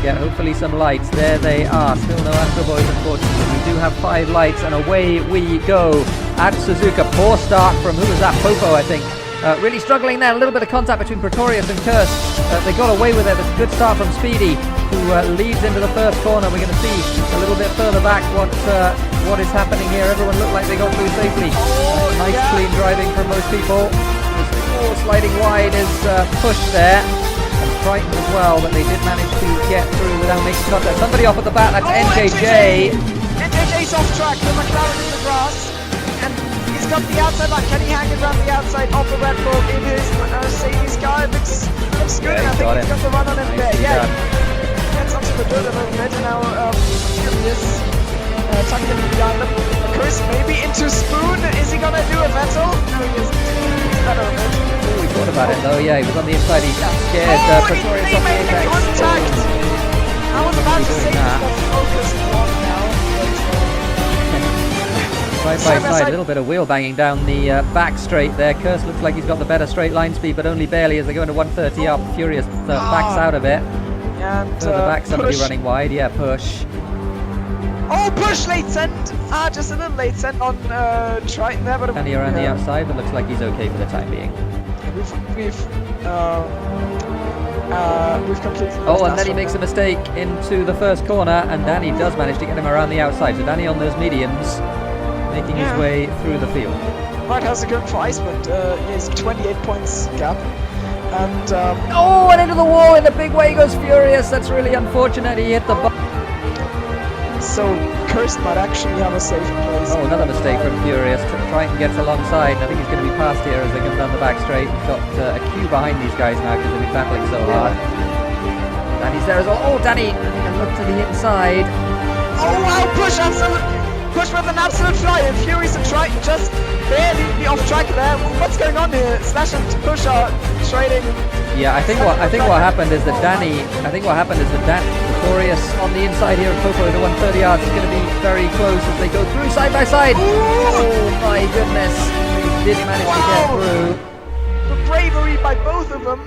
get hopefully some lights. There they are. Still no Astro Boys, unfortunately. We do have 5 lights, and away we go at Suzuka. Poor start from, who was that? Popo, I think. Really struggling there. A little bit of contact between Pretorius and Curse. They got away with it. It's a good start from Speedy, who leads into the first corner. We're going to see a little bit further back what is happening here. Everyone looked like they got through safely. Nice clean driving from most people. Sliding wide is pushed there. And Triton as well, but they did manage to get through without making contact. Somebody off at the back, that's NJJ. NJJ's off track, the McLaren in the grass. And he's got the outside line. Can he hang it around the outside of the Red Bull in his Mercedes car? Looks good, and I think he's got the run on him there. Yeah, gets onto the dirt a little bit, and now Furious tucked in behind him. Chris maybe into Spoon. Is he gonna do a Vettel? No, he isn't. He's better of it. We thought about it though, yeah, he was on the inside, he's scared. Pretorius off the apex. Contact! I was about to say he's got focused on now. Side by side, a little bit of wheel banging down the back straight there. Curse looks like he's got the better straight line speed, but only barely as they go into 130 up. Furious backs out of it. And further back, somebody running wide, yeah, push. Oh, push late send! Just a little late send on Triton there, but Danny around the outside, but looks like he's okay for the time being. We've completely. Oh, and then he makes a mistake into the first corner, and Danny does manage to get him around the outside. So Danny on those mediums, making his way through the field. Right, how's it going for Icewind? He has 28 points gap. And oh, and into the wall in a big way goes Furious. That's really unfortunate. He hit the button. So Cursed might actually have a safe place. Oh, another mistake from Furious. Triton gets alongside, and I think he's going to be passed here as they come down the back straight. He's got a queue behind these guys now because they've been battling so hard. Danny's there as well. Oh, Danny! I think I look to the inside. Oh wow, push! Push with an absolute fly, and Furious and Triton just barely off track there. What's going on here? Slash and push are trading. Yeah, I think what happened is that Danny. Pretorius on the inside here of Popo to 130 yards is going to be very close as they go through side by side. Oh my goodness! They did manage to get through. The bravery by both of them.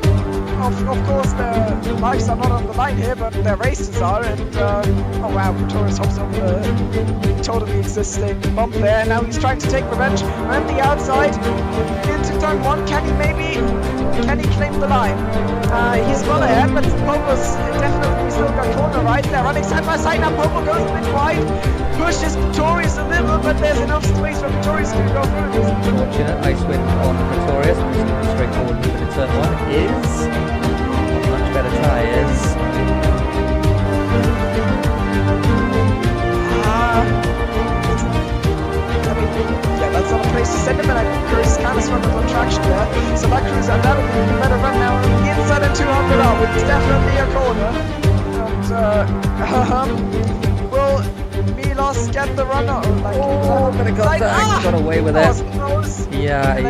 Of course, their lives are not on the line here, but their races are. And oh wow, Pretorius hops over the totally existing bump there. Now he's trying to take revenge around the outside into turn 1. Can he claim the line? He's well ahead, but Popo's definitely still got corner right. They're running side by side now. Popo goes a bit wide, pushes Pretorius a little, but there's enough space for Pretorius to go through. Fortunate Icewind on Pretorius. Straightforward move into turn 1 is much better tyres. That's not a place to send him, and I think Curse kind of struggled on traction there. So that Cruz undoubtedly a better run now. The inside of 200 up, which is definitely a corner. And will Milos get the run? Oh, bit of contact, got away with it. Yeah, he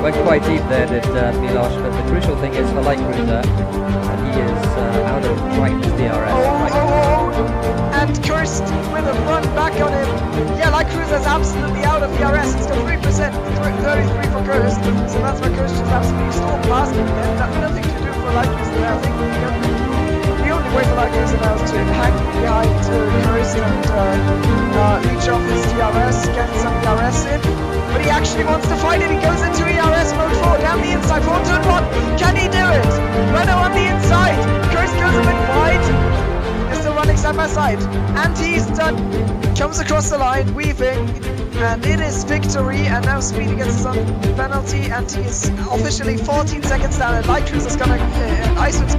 went quite deep there, did Milos, but the crucial thing is for Light Cruiser, he is out of Triton's DRS. And Cursed with a run back on him. Yeah, Light Cruiser's absolutely out of DRS. It's got 3%, 33 for Cursed. So that's why Cursed just absolutely stormed past him. And nothing to do for Light Cruiser there. I think the only way for Light Cruiser now is to hang behind Cursed and reach off his DRS, get some DRS in. But he actually wants to fight it. He goes into ERS mode 4 down the inside. 4 turn 1. Can he do it? Renault on the inside. Cursed goes a bit wide. They're still running side by side. And he's done. Comes across the line, weaving. And it is victory. And now Speedy gets some penalty. And he is officially 14 seconds down. And Light Cruiser's gonna Icewind's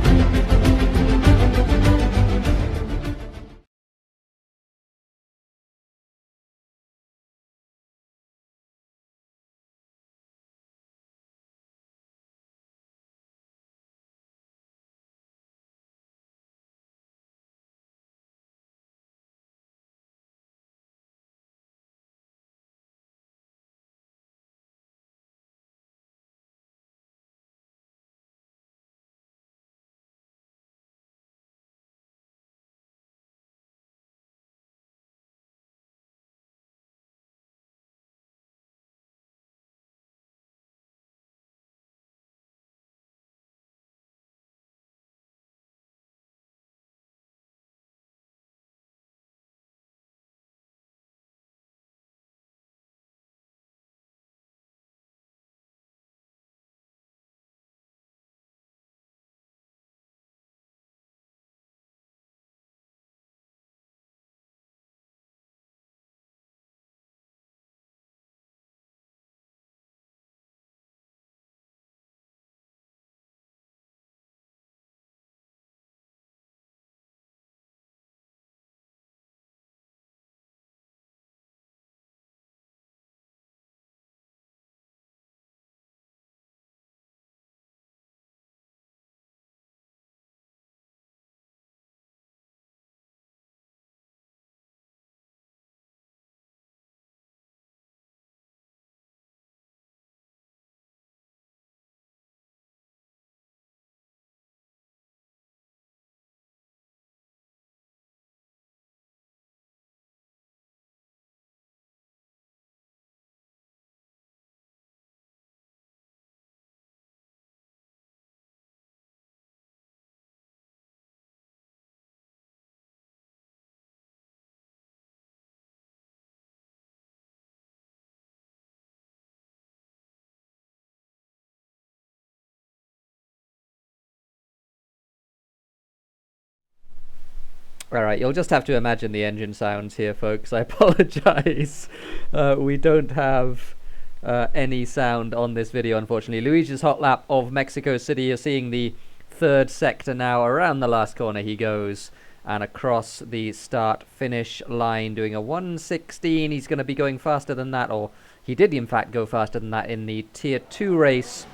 All right, you'll just have to imagine the engine sounds here, folks. I apologize. We don't have any sound on this video, unfortunately. Luigi's hot lap of Mexico City. You're seeing the third sector now. Around the last corner he goes, and across the start-finish line, doing a 1:16. He's going to be going faster than that, or he did, in fact, go faster than that in the Tier 2 race.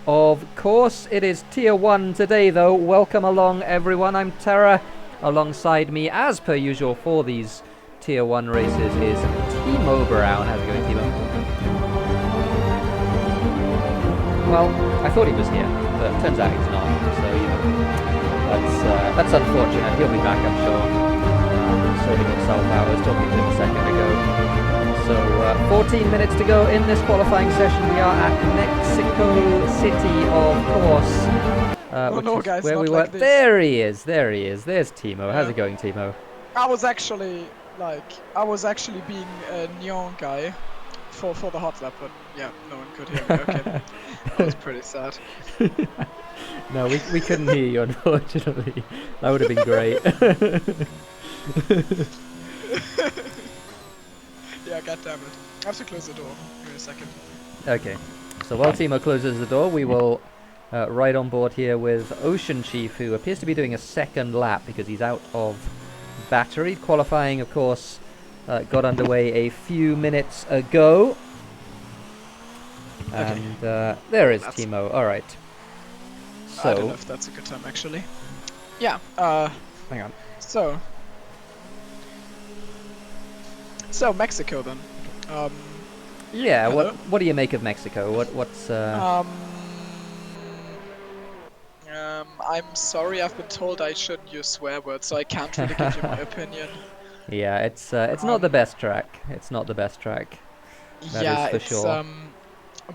Of course, it is Tier 1 today, though. Welcome along, everyone. I'm Tara. Alongside me, as per usual for these Tier 1 races, is Thimo Brown. How's it going, Thimo? Well, I thought he was here, but turns out he's not, so, you know, that's unfortunate. He'll be back, I'm sure. Sorting himself out. I was talking to him a second ago. So, 14 minutes to go in this qualifying session. We are at Mexico City, of course. Which is guys, where we were. like There he is. There's Thimo. How's it going, Thimo? I was actually being a neon guy for the hot lap, but yeah, no one could hear me. Okay, that was pretty sad. No, we couldn't hear you, unfortunately. That would have been great. Yeah, goddammit. I have to close the door. Give me a second. Okay, so while Thimo closes the door, we will ride on board here with OceanChief, who appears to be doing a second lap because he's out of battery. Qualifying, of course, got underway a few minutes ago. And there is Thimo. All right. So, I don't know if that's a good time, actually. Yeah. hang on. So Mexico then. Yeah. Hello? What do you make of Mexico? What's I'm sorry, I've been told I shouldn't use swear words, so I can't really give you my opinion. Yeah, it's not the best track. It's not the best track. That is for sure.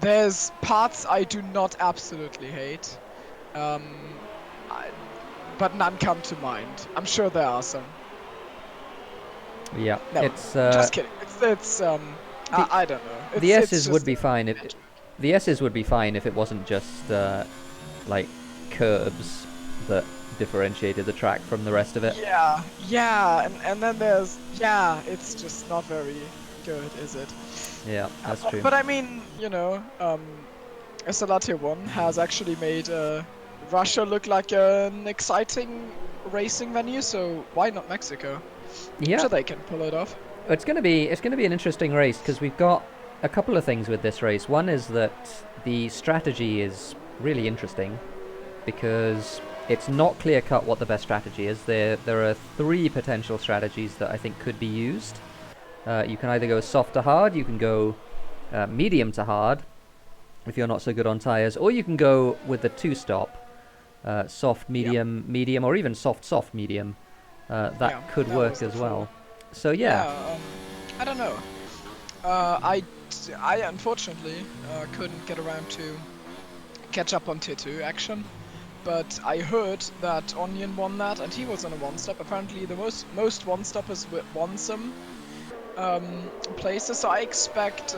There's parts I do not absolutely hate, but none come to mind. I'm sure there are some. Yeah, No, it's just kidding. I don't know. The S's would be fine if the S's would be fine if it wasn't just like curbs that differentiated the track from the rest of it. Yeah, and then there's it's just not very good, is it? Yeah, that's true. But I mean, you know, SLR Tier 1 has actually made Russia look like an exciting racing venue, so why not Mexico? Yeah, I'm sure they can pull it off. it's gonna be an interesting race because we've got a couple of things with this race. One is that the strategy is really interesting because it's not clear cut what the best strategy is. There are three potential strategies that I think could be used. You can either go soft to hard, you can go medium to hard if you're not so good on tires, or you can go with the two-stop, soft, medium, medium, or even soft, medium. That could work as well. So yeah. I don't know. I unfortunately couldn't get around to catch up on Tier 2 action, but I heard that Onion won that, and he was on a one-stop. Apparently the most one-stoppers won some places, so I expect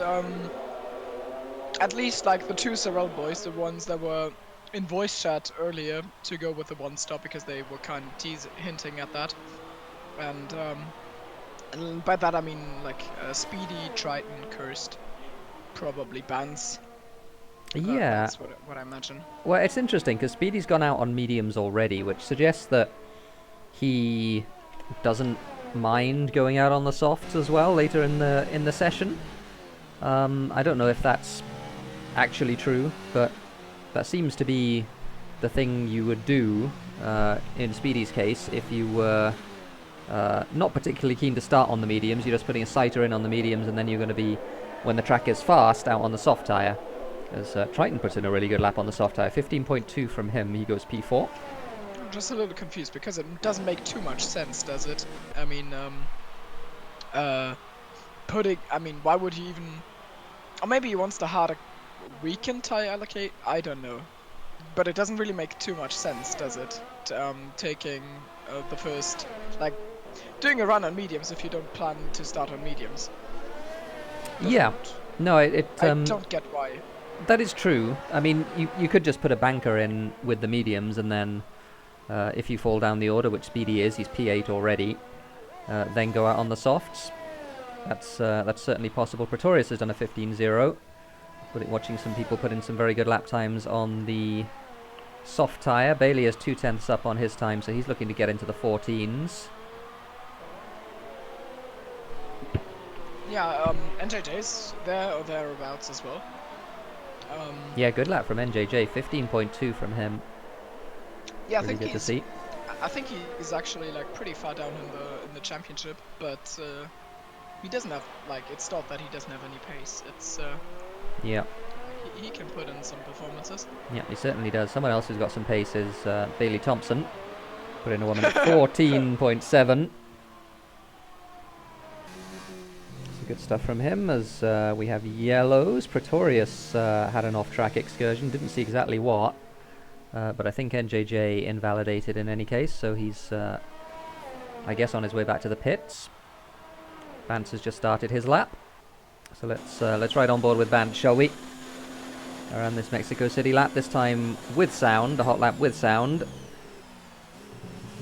at least like the two Sorrel boys, the ones that were in voice chat earlier, to go with the one-stop because they were kind of hinting at that, and by that I mean like Speedy, Triton, Cursed, probably Bans. Yeah, that's what I imagine. Well, it's interesting because Speedy's gone out on mediums already, which suggests that he doesn't mind going out on the softs as well later in the session. I don't know if that's actually true, but that seems to be the thing you would do in Speedy's case if you were not particularly keen to start on the mediums. You're just putting a sighter in on the mediums, and then you're going to be, when the track is fast, out on the soft tyre. As Triton puts in a really good lap on the soft tyre, 15.2 from him. He goes P4. I'm just a little confused because it doesn't make too much sense, does it? I mean, why would he even? Or maybe he wants the harder weekend tyre allocate. I don't know, but it doesn't really make too much sense, does it? Taking the first, like, doing a run on mediums if you don't plan to start on mediums. Yeah. No, I don't get why. That is true. I mean, you could just put a banker in with the mediums and then if you fall down the order, which Speedy is, he's P8 already, then go out on the softs. That's certainly possible. Pretorius has done a 15.0. Watching some people put in some very good lap times on the soft tyre. Bailey is 0.2 up on his time, so he's looking to get into the 14s. Yeah, NJJ's there or thereabouts as well. Yeah, good lap from NJJ. 15.2 from him. Yeah, really good to see. I think he's actually like pretty far down in the championship, but he doesn't have it's not that he doesn't have any pace. It's yeah. He can put in some performances. Yeah, he certainly does. Someone else who's got some pace is Bailey Thompson. Put in a 1 minute 14.7. Good stuff from him. As we have yellows. Pretorius had an off-track excursion. Didn't see exactly what, but I think NJJ invalidated in any case. So he's, I guess, on his way back to the pits. Bance has just started his lap. So let's ride on board with Bance, shall we? Around this Mexico City lap, this time with sound, a hot lap with sound.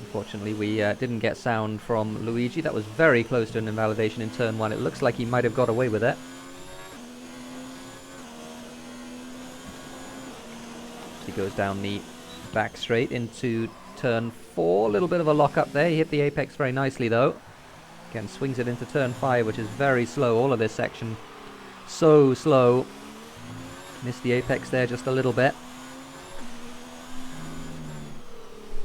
Unfortunately, we didn't get sound from Luigi. That was very close to an invalidation in turn 1. It looks like he might have got away with it. He goes down the back straight into turn 4. A little bit of a lock up there. He hit the apex very nicely, though. Again, swings it into turn 5, which is very slow. All of this section, so slow. Missed the apex there just a little bit.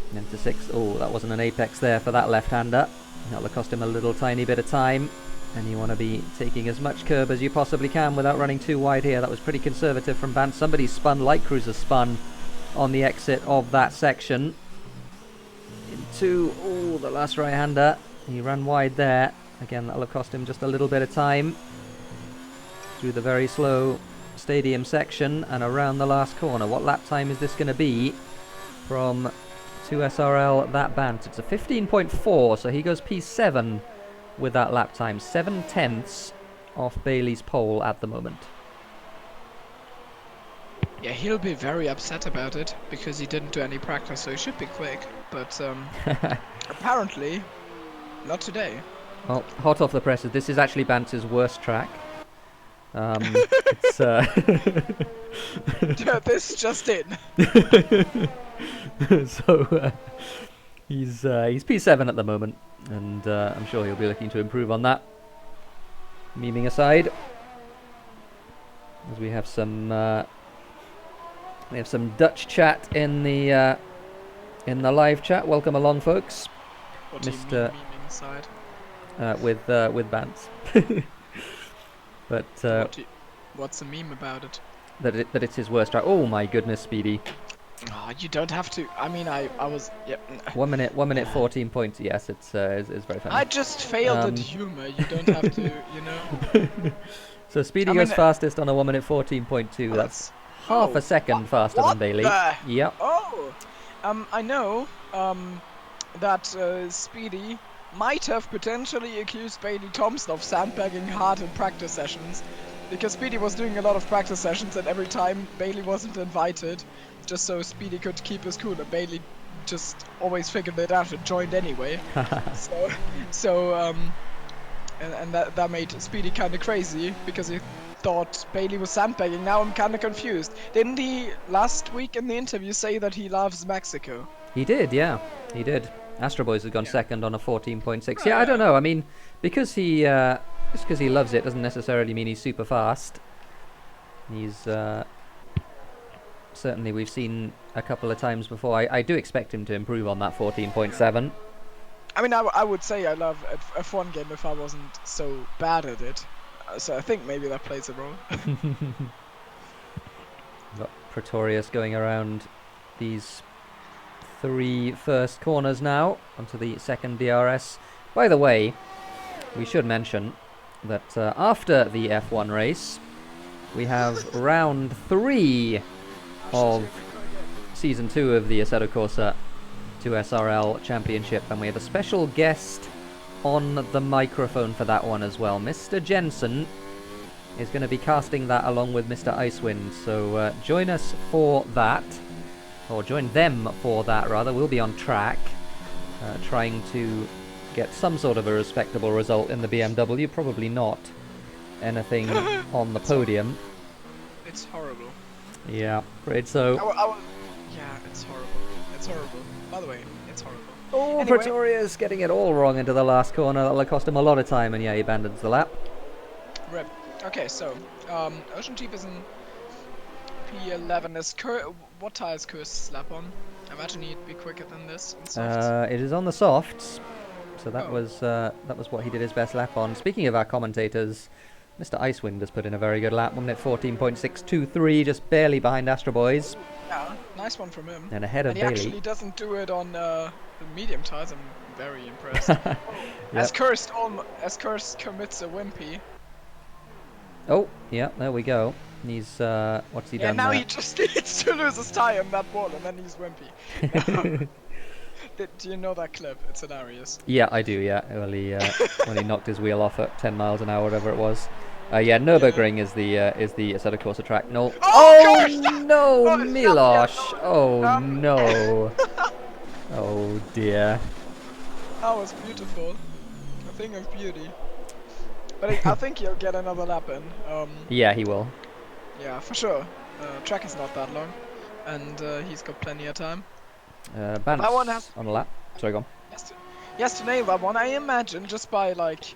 And into 6. Oh, that wasn't an apex there for that left-hander. That'll cost him a little tiny bit of time. And you want to be taking as much curb as you possibly can without running too wide here. That was pretty conservative from Bance. Somebody spun, Light Cruiser spun on the exit of that section. Into, oh, the last right-hander. He ran wide there. Again, that'll have cost him just a little bit of time. Through the very slow stadium section and around the last corner. What lap time is this going to be from 2SRL that Bant? It's a 15.4, so he goes P7 with that lap time. 7/10 off Bailey's pole at the moment. Yeah, he'll be very upset about it because he didn't do any practice, so he should be quick. But apparently, not today. Well, hot off the presses, this is actually Bantz's worst track. It's, yeah, this just in. So he's P7 at the moment, and I'm sure he'll be looking to improve on that. Memeing aside, as we have some Dutch chat in the live chat. Welcome along, folks. What do you mean, memeing aside? With Bantz. But what's the meme about it? That it's his worst track. Oh my goodness, Speedy. Oh, you don't have to. I mean, I was. Yeah. 1 minute 14 points. Yes, it's very funny. I just failed at humor. You don't have to, you know. So Speedy goes fastest on a 1 minute 14.2. That's half a second faster than Bailey. Yep. Oh, I know that Speedy might have potentially accused Bailey Thompson of sandbagging hard in practice sessions, because Speedy was doing a lot of practice sessions, and every time Bailey wasn't invited, just so Speedy could keep his cool, and Bailey just always figured it out and joined anyway. And that made Speedy kind of crazy, because he thought Bailey was sandbagging. Now I'm kind of confused. Didn't he last week in the interview say that he loves Mexico? He did, yeah, he did. Astro Boys has gone second on a 14.6. Yeah, I don't know. I mean, because he just because he loves it doesn't necessarily mean he's super fast. He's certainly, we've seen a couple of times before. I do expect him to improve on that 14.7. I mean, I would say I love a F1 game if I wasn't so bad at it. So I think maybe that plays a role. Got Pretorius going around these 3 first corners now onto the second DRS. By the way, we should mention that after the F1 race, we have round 3 of season 2 of the Assetto Corsa 2SRL Championship, and we have a special guest on the microphone for that one as well. Mr. Jensen is going to be casting that along with Mr. Icewind, so join us for that. or join them for that rather. We'll be on track, trying to get some sort of a respectable result in the BMW. Probably not anything on the podium. It's horrible. Yeah, afraid so. Yeah, it's horrible. It's horrible. By the way, it's horrible. Oh, Anyway. Pretoria's getting it all wrong into the last corner. That'll cost him a lot of time, and yeah, he abandons the lap. Rip. Okay, so OceanChief is in P11. What tire is Kurst's lap on? I imagine he'd be quicker than this in softs. It is on the softs, so that was what he did his best lap on. Speaking of our commentators, Mr. Icewind has put in a very good lap, 1 minute 14.623, just barely behind Astro Boys. Yeah, nice one from him. And ahead of Bailey. He actually doesn't do it on the medium tires. I'm very impressed. Yep. As Kurst commits a wimpy. Oh, yeah, there we go. He's what's he done? Yeah, now there? he just needs to lose his tire on that wall, and then he's wimpy. Do you know that clip? It's hilarious. Yeah, I do. Yeah, well, when he knocked his wheel off at 10 miles an hour, whatever it was. Yeah, Nürburgring is the Assetto Corsa track. No. Oh no, Oh, Milosh! Oh no. no! Oh dear. That was beautiful. A thing of beauty. But I think he'll get another lap in. Yeah, he will. Yeah, for sure. Track is not that long, and he's got plenty of time. Bance That one has- on a lap. Sorry, go on. Yes, to nail that one, I imagine just by like,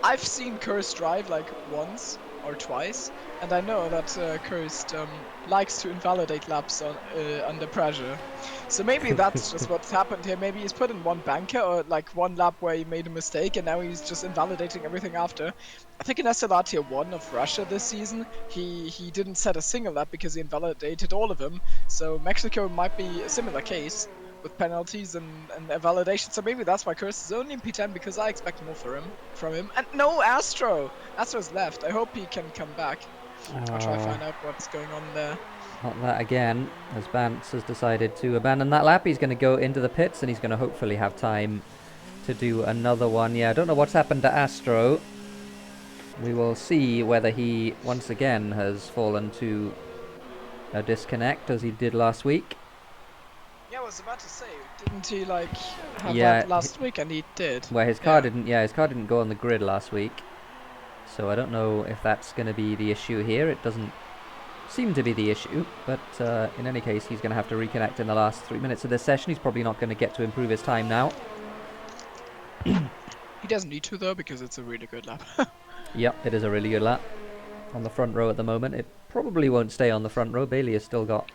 I've seen Kurst drive like once or twice, and I know that Kurst likes to invalidate laps under pressure. So maybe that's just what's happened here. Maybe he's put in one banker or like one lap where he made a mistake, and now he's just invalidating everything after. I think in SLR Tier 1 of Russia this season, he didn't set a single lap because he invalidated all of them. So Mexico might be a similar case with penalties and invalidation. So maybe that's why Kurst is only in P10, because I expect more from him. And no, Astro's left. I hope he can come back. I'll try to find out what's going on there. Not that again, as Bance has decided to abandon that lap. He's going to go into the pits, and he's going to hopefully have time to do another one. Yeah, I don't know what's happened to Astro. We will see whether he once again has fallen to a disconnect as he did last week. Yeah, I was about to say, didn't he like have Yeah, that last week? And he did. Where his car didn't, his car didn't go on the grid last week. So I don't know if that's going to be the issue here. It doesn't seem to be the issue, but in any case, he's going to have to reconnect in the last 3 minutes of this session. He's probably not going to get to improve his time now. He doesn't need to though, because it's a really good lap. Yep, it is a really good lap. On the front row at the moment. It probably won't stay on the front row. Bailey has still got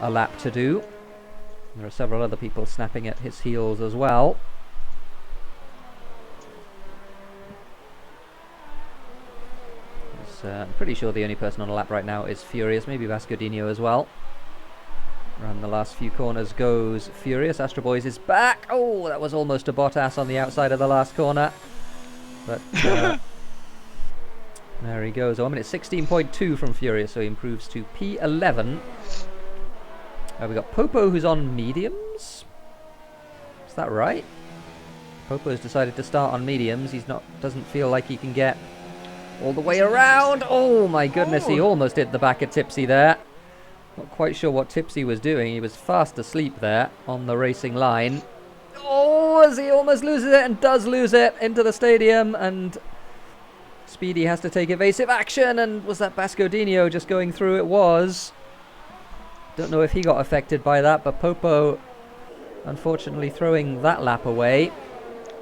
a lap to do. There are several other people snapping at his heels as well. I'm pretty sure the only person on a lap right now is Furious, maybe Vascodinho as well. Around the last few corners goes Furious. Astro Boys is back. Oh, that was almost a Bottas on the outside of the last corner. But there he goes. Oh, I mean, it's 16.2 from Furious, so he improves to P11. We got Popo, who's on mediums. Is that right? Popo's decided to start on mediums. Doesn't feel like he can get all the way around. Oh my goodness, he almost hit the back of Tipsy there. Not quite sure what Tipsy was doing. He was fast asleep there on the racing line. Oh, as he almost loses it, and does lose it into the stadium, and Speedy has to take evasive action. And was that Vascodinho just going through? It was. Don't know if he got affected by that, but Popo unfortunately throwing that lap away.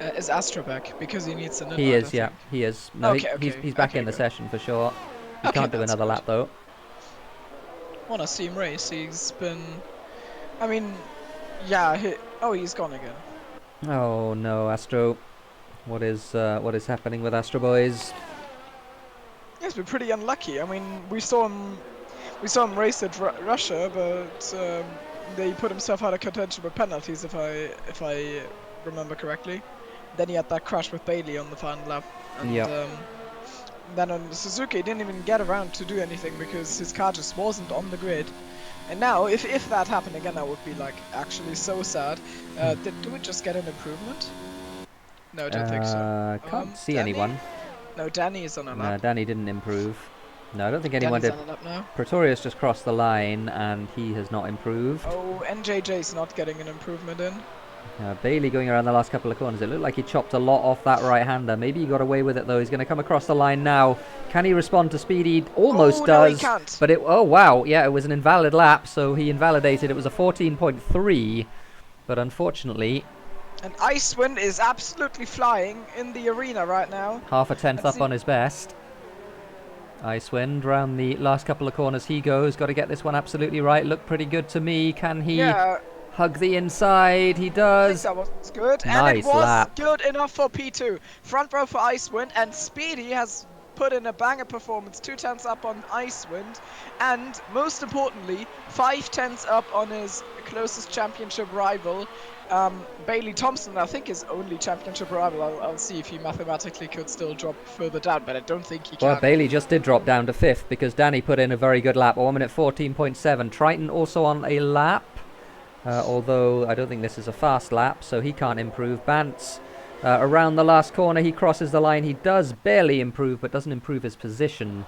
Is Astro back? Because he needs an He is, yeah, he is. No, Okay, he's back in the session for sure. He can't do another lap though. Wanna see him race? He's been, I mean, yeah. He's gone again. Oh no, Astro! What is happening with Astro Boys? He's been pretty unlucky. I mean, we saw him race at Russia, but they put himself out of contention with penalties, if I remember correctly. Then he had that crash with Bailey on the final lap, and then on Suzuki he didn't even get around to do anything because his car just wasn't on the grid. And now, if that happened again, I would be like actually so sad. Do we just get an improvement? No, I don't think so. Can't see Danny? anyone. No, Danny is on a lap. No, Danny didn't improve. No, I don't think anyone Danny's did. on it up now. Pretorius just crossed the line, and he has not improved. Oh, NJJ's not getting an improvement in. Bailey going around the last couple of corners. It looked like he chopped a lot off that right-hander. Maybe he got away with it, though. He's going to come across the line now. Can he respond to Speedy? Almost No, he does. can't. But oh, wow. Yeah, it was an invalid lap, so he invalidated. It was a 14.3. But unfortunately... And Icewind is absolutely flying in the arena right now. half a tenth up on his best. Icewind round the last couple of corners he goes. Got to get this one absolutely right. Looked pretty good to me. Can he... Yeah. hug the inside? He does. I think that was good. Nice and it was lap. good enough for P2. Front row for Icewind, and Speedy has put in a banger performance, 2 tenths up on Icewind, and most importantly, 5 tenths up on his closest championship rival, Bailey Thompson. I think his only championship rival. I'll see if he mathematically could still drop further down, but I don't think he can. Well, Bailey just did drop down to 5th because Danny put in a very good lap. 1 minute 14.7. Triton also on a lap. Although I don't think this is a fast lap, so he can't improve. Bantz around the last corner, he crosses the line. He does barely improve, but doesn't improve his position.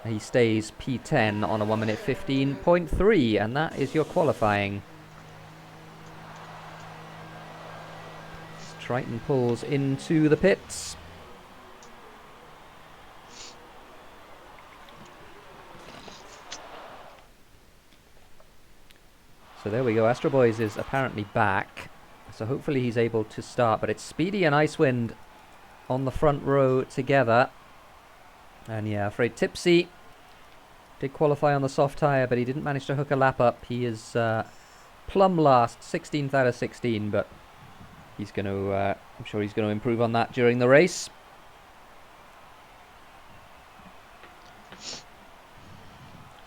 He stays P10 on a 1 minute 15.3, and that is your qualifying. Triton pulls into the pits. So there we go. Astro Boys is apparently back. So hopefully he's able to start. But it's Speedy and Icewind on the front row together. And yeah, afraid Tipsy did qualify on the soft tyre, but he didn't manage to hook a lap up. He is plumb last, 16th out of 16, but he's going to, I'm sure he's going to improve on that during the race. So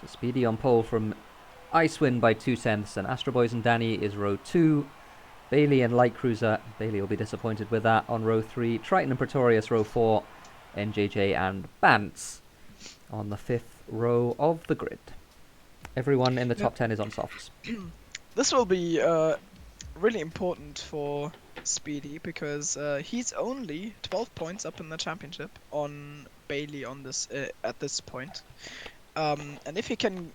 Speedy on pole from Icewind by 2 tenths, and Astro Boys and Danny is row 2. Bailey and Light Cruiser, Bailey will be disappointed with that, on row 3. Triton and Pretorius row 4. NJJ and Bantz on the 5th row of the grid. Everyone in the top 10 is on softs. This will be really important for Speedy because he's only 12 points up in the championship on Bailey on this at this point. And if he can,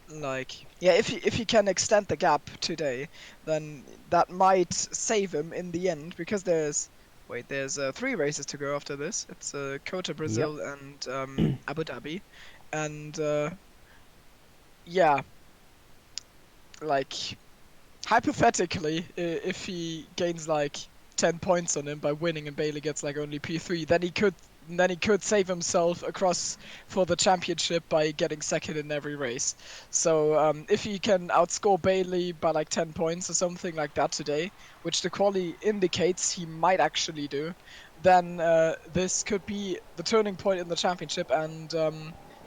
if he can extend the gap today, then that might save him in the end, because there's 3 races to go after this. It's Kota, Brazil, Yep. and Abu Dhabi, and hypothetically, if he gains 10 points on him by winning and Bailey gets only P3, then he could save himself across for the championship by getting second in every race. So if he can outscore Bailey by 10 points or something like that today, which the quali indicates he might actually do, then this could be the turning point in the championship and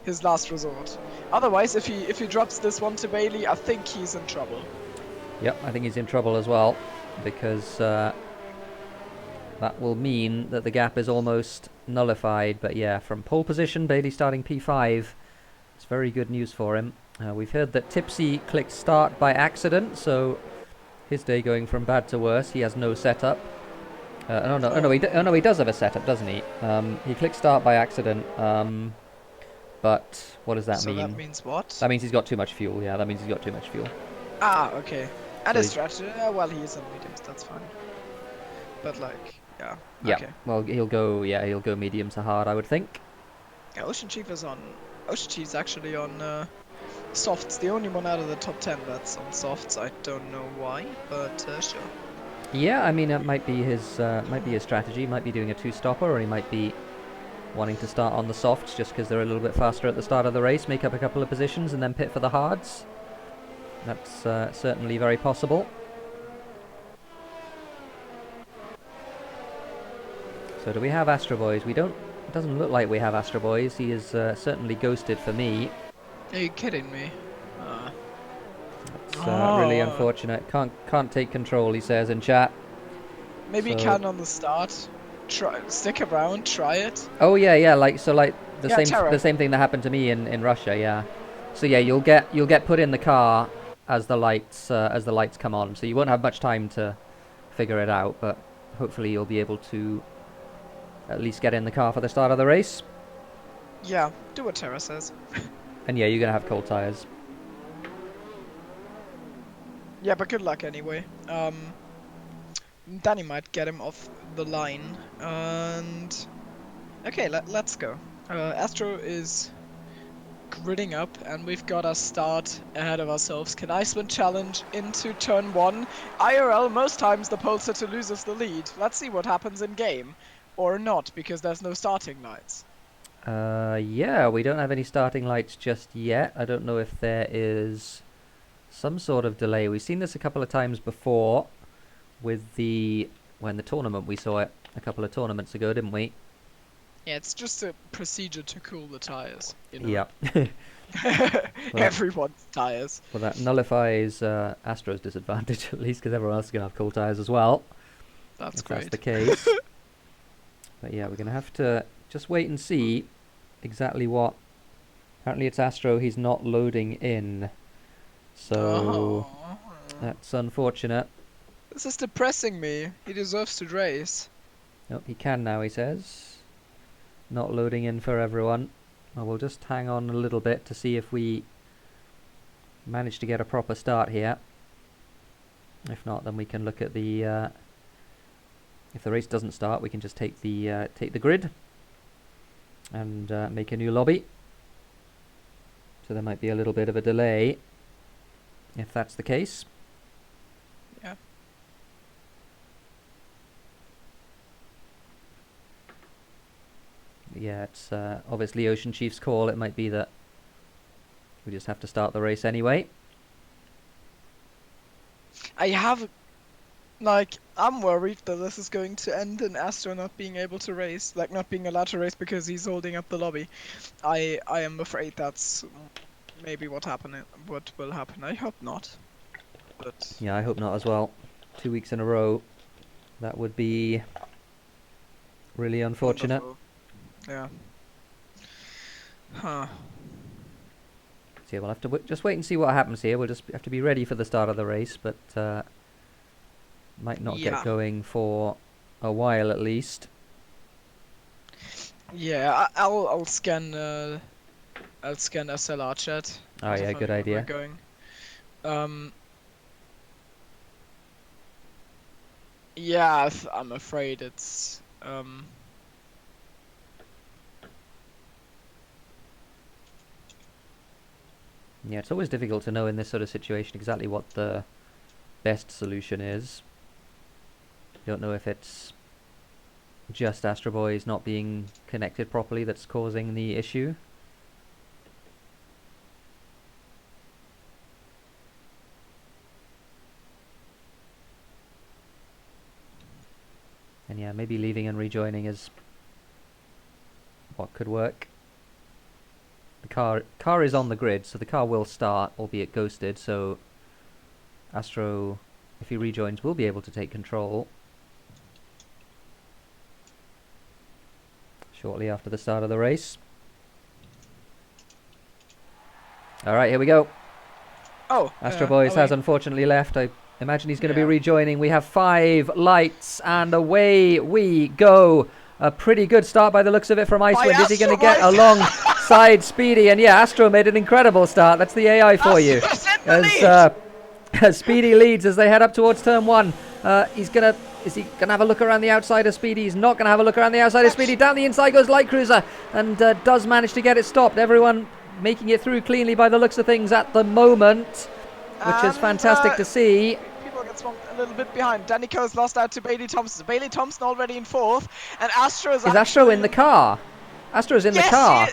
his last resort. Otherwise, if he drops this one to Bailey, I think he's in trouble. Yep, I think he's in trouble as well, because that will mean that the gap is almost nullified. But yeah, from pole position, Bailey starting P5. It's very good news for him. We've heard that Tipsy clicked start by accident, so his day going from bad to worse. He has no setup. He does have a setup, doesn't he? He clicked start by accident. But what does that mean? So that means what? That means he's got too much fuel. Yeah, that means he's got too much fuel. Ah, okay. And So his strategy, well, he is on mediums, that's fine. But yeah. Yeah. Okay. Well, he'll go medium to hard, I would think. Yeah, OceanChief's actually on softs. The only one out of the top 10 that's on softs. I don't know why, but sure. Yeah, I mean, it might be his strategy. He might be doing a 2-stopper, or he might be wanting to start on the softs just because they're a little bit faster at the start of the race, make up a couple of positions, and then pit for the hards. That's certainly very possible. So do we have Astro Boys? We don't. It doesn't look like we have Astro Boys. He is certainly ghosted for me. Are you kidding me? It's really unfortunate. Can't take control, he says in chat. Maybe he So- can on the start. Stick around, try it. Oh yeah, the Yeah, Terra. the same thing that happened to me in Russia. Yeah. So yeah, you'll get put in the car as the lights come on. So you won't have much time to figure it out, but hopefully you'll be able to at least get in the car for the start of the race. Yeah, do what Tara says. And yeah, you're going to have cold tyres. Yeah, but good luck anyway. Danny might get him off the line. And okay, let's go. Astro is gridding up, and we've got a start ahead of ourselves. Can Icewind challenge into turn 1? IRL, most times the pole sitter loses the lead. Let's see what happens in game. Or not, because there's no starting lights. Yeah, we don't have any starting lights just yet. I don't know if there is some sort of delay. We've seen this a couple of times before with when the tournament, we saw it a couple of tournaments ago, didn't we? Yeah, it's just a procedure to cool the tires, you know? Yeah. Everyone's tires. Well, that nullifies Astro's disadvantage, at least, because everyone else is going to have cool tyres as well. That's great. That's the case. But yeah, we're going to have to just wait and see exactly what... Apparently it's Astro, he's not loading in. So that's unfortunate. This is depressing me. He deserves to race. Nope, he can now, he says. Not loading in for everyone. Well, we'll just hang on a little bit to see if we manage to get a proper start here. If not, then we can look at the... if the race doesn't start, we can just take the grid and make a new lobby. So there might be a little bit of a delay if that's the case. Yeah. Yeah, it's obviously OceanChief's call. It might be that we just have to start the race anyway. I'm worried that this is going to end in Astro not being able to race, like not being allowed to race because he's holding up the lobby. I am afraid that's maybe what will happen. I hope not. But Yeah, I hope not as well. 2 weeks in a row. That would be really unfortunate. wonderful. Yeah. Huh. So yeah, we'll have to just wait and see what happens here. We'll just have to be ready for the start of the race, but might not get going for a while at least. Yeah, I'll scan SLR chat. Oh yeah, good idea. We're going. Yeah, I'm afraid it's Yeah, it's always difficult to know in this sort of situation exactly what the best solution is. You don't know if it's just Astro Boys not being connected properly that's causing the issue. And yeah, maybe leaving and rejoining is what could work. The car is on the grid, so the car will start, albeit ghosted, so Astro, if he rejoins, will be able to take control shortly after the start of the race. Alright, here we go. Oh, Astro Boys has unfortunately left. I imagine he's going to be rejoining. We have 5 lights, and away we go. A pretty good start by the looks of it from Icewind. Is he going to get alongside Speedy? And yeah, Astro made an incredible start. That's the AI for you. As Speedy leads as they head up towards turn 1. Is he gonna have a look around the outside of Speedy? He's not gonna have a look around the outside of Speedy. Down the inside goes Light Cruiser, and does manage to get it stopped. Everyone making it through cleanly by the looks of things at the moment, which is fantastic to see. People get swamped a little bit behind. Danico's lost out to Bailey Thompson. Bailey Thompson already in 4th, and Astro is Astro in the car? Astro's in the car,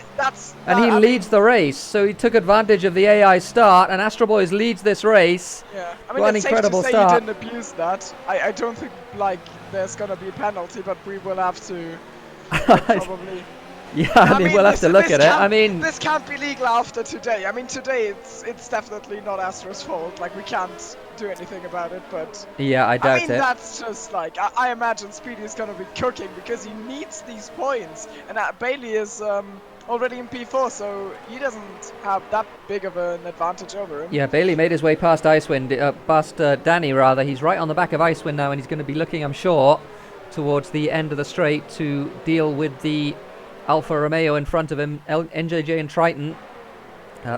and he leads the race, so he took advantage of the AI start, and Astro Boys leads this race. Yeah, I mean, what an incredible start. He didn't abuse that. I don't think, there's gonna be a penalty, but we will have to probably... Yeah, I mean, we'll have to look at it. I mean... This can't be legal after today. I mean, today it's definitely not Astro's fault. We can't do anything about it, but... Yeah, I doubt it. That's just, I imagine Speedy is gonna be cooking, because he needs these points. And Bailey is already in P4, so he doesn't have that big of an advantage over him. Yeah, Bailey made his way past Icewind, past Danny, rather. He's right on the back of Icewind now, and he's going to be looking, I'm sure, towards the end of the straight to deal with the Alfa Romeo in front of him, NJJ and Triton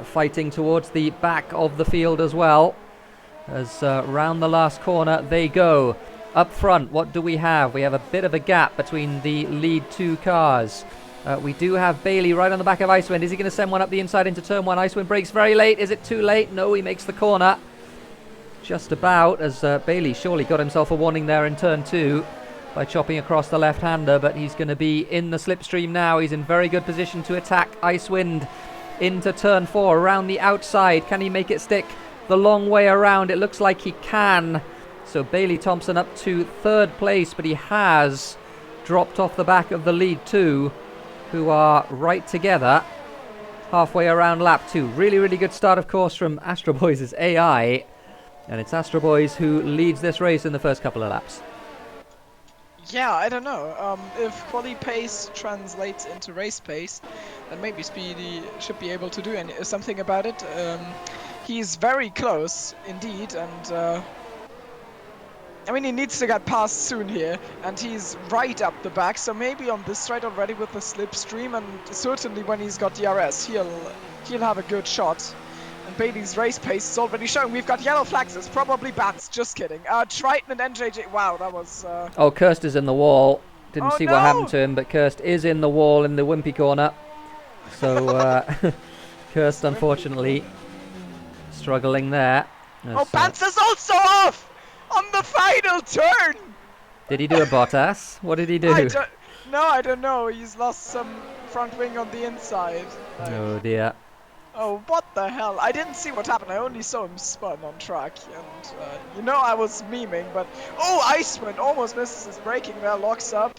fighting towards the back of the field as well. As round the last corner they go. Up front, what do we have? We have a bit of a gap between the lead 2 cars. We do have Bailey right on the back of Icewind. Is he going to send one up the inside into turn 1? Icewind brakes very late. Is it too late? No, he makes the corner. Just about, as Bailey surely got himself a warning there in turn 2 by chopping across the left-hander, but he's going to be in the slipstream now. He's in very good position to attack Icewind into turn 4 around the outside. Can he make it stick the long way around? It looks like he can. So Bailey Thompson up to 3rd place, but he has dropped off the back of the lead 2, who are right together halfway around lap 2. Really, really good start, of course, from Astro Boys' AI. And it's Astro Boys who leads this race in the first couple of laps. Yeah, I don't know. If quali pace translates into race pace, then maybe Speedy should be able to do something about it. He's very close indeed, and I mean, he needs to get past soon here, and he's right up the back, so maybe on this straight already with the slipstream, and certainly when he's got DRS, he'll have a good shot. And Bailey's race pace is already showing. We've got yellow flags, it's probably bats, just kidding. Triton and NJJ, wow, that was... Oh, Kirst is in the wall. Didn't see no! what happened to him, but Kirst is in the wall in the wimpy corner. So, Kirst, unfortunately, struggling there. Oh, Bats is also off! On the final turn! Did he do a Bottas? What did he do? I don't know. He's lost some front wing on the inside. Oh dear. Oh, what the hell? I didn't see what happened. I only saw him spun on track. And, I was memeing, but... Oh, Icewind almost misses his braking there. Locks up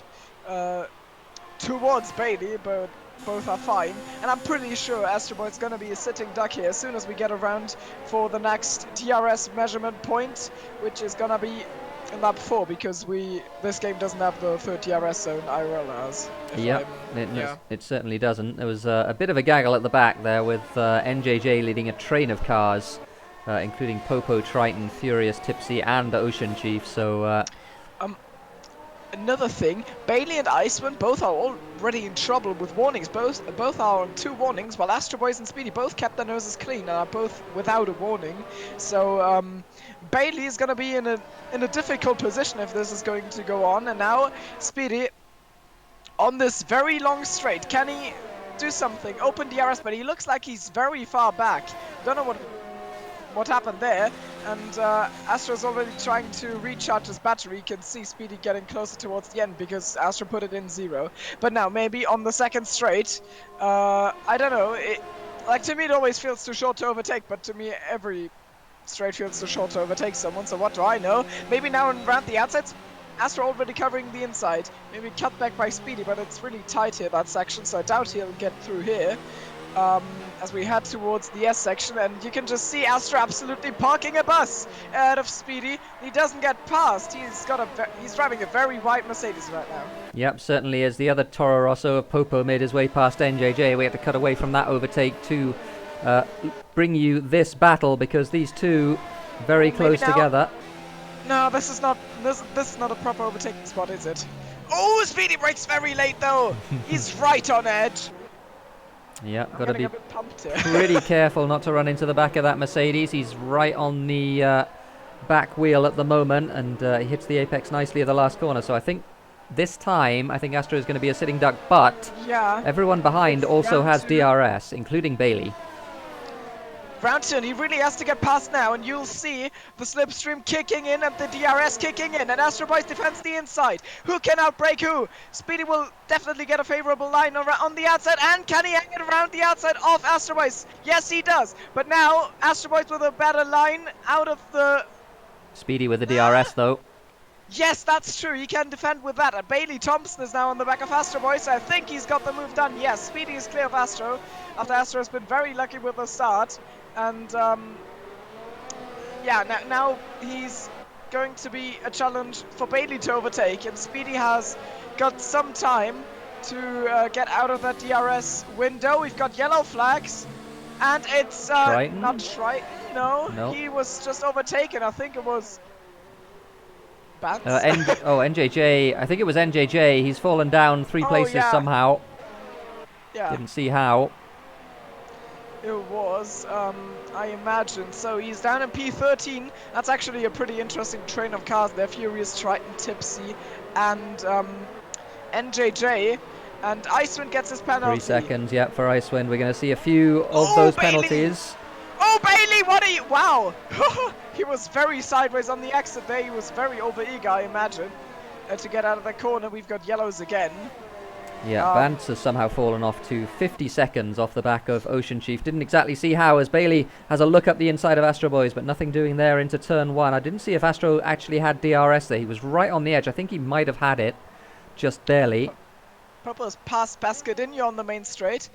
towards Bailey, but both are fine. And I'm pretty sure Astro Boy's gonna be a sitting duck here as soon as we get around for the next DRS measurement point, which is gonna be in lap 4, because this game doesn't have the 3rd DRS zone IRL has. Yep, it certainly doesn't. There was a bit of a gaggle at the back there with NJJ leading a train of cars, including Popo, Triton, Furious, Tipsy, and OceanChief. So. Another thing, Bailey and Icewind both are already in trouble with warnings. Both are on 2 warnings, while Astro Boys and Speedy both kept their noses clean and are both without a warning. So Bailey is going to be in a difficult position if this is going to go on. And now Speedy on this very long straight. Can he do something? Open DRS, but he looks like he's very far back. Don't know what happened there, and Astro's already trying to recharge his battery. You can see Speedy getting closer towards the end because Astro put it in 0. But now maybe on the 2nd straight, I don't know, to me it always feels too short to overtake, but to me every straight feels too short to overtake someone, so what do I know? Maybe now around the outside, Astro already covering the inside, maybe cut back by Speedy, but it's really tight here, that section, so I doubt he'll get through here. As we head towards the S section, and you can just see Astro absolutely parking a bus out of Speedy. He doesn't get past. He's driving a very wide Mercedes right now. Yep, certainly is. The other Toro Rosso of Popo made his way past NJJ. We had to cut away from that overtake to bring you this battle, because these two very close together. No, this is not a proper overtaking spot, is it? Oh, Speedy brakes very late though. He's right on edge. Yeah, got to be pumped pretty careful not to run into the back of that Mercedes. He's right on the back wheel at the moment, and he hits the apex nicely at the last corner. So I think this time, Astro is going to be a sitting duck, but everyone behind also has DRS, including Bailey. Round 2, he really has to get past now, and you'll see the slipstream kicking in and the DRS kicking in, and Astro Boys defends the inside. Who can outbrake who? Speedy will definitely get a favorable line on the outside, and can he hang it around the outside of Astro Boys? Yes, he does. But now, Astro Boys with a better line out of the... Speedy with the DRS, though. Yes, that's true. He can defend with that. And Bailey Thompson is now on the back of Astro Boy, so I think he's got the move done. Yes, Speedy is clear of Astro, after Astro has been very lucky with the start. And, now he's going to be a challenge for Bailey to overtake. And Speedy has got some time to get out of that DRS window. We've got yellow flags. And it's not Triton. No, he was just overtaken. I think it was... NJJ. I think it was NJJ. He's fallen down 3 places somehow. Yeah. Didn't see how. It was, I imagine. So he's down in P13. That's actually a pretty interesting train of cars. They're Furious, Triton, Tipsy, and NJJ. And Icewind gets his penalty. 3 seconds, yeah, for Icewind. We're going to see a few of those Bailey! penalties. Oh, Bailey, what are you? Wow! He was very sideways on the exit there. He was very over-eager, I imagine, to get out of the corner. We've got yellows again. Yeah, Bantz has somehow fallen off to 50 seconds off the back of OceanChief. Didn't exactly see how, as Bailey has a look up the inside of Astro Boys, but nothing doing there into turn 1. I didn't see if Astro actually had DRS there. He was right on the edge. I think he might have had it, just barely. Purple's past Bascadinho on the main straight,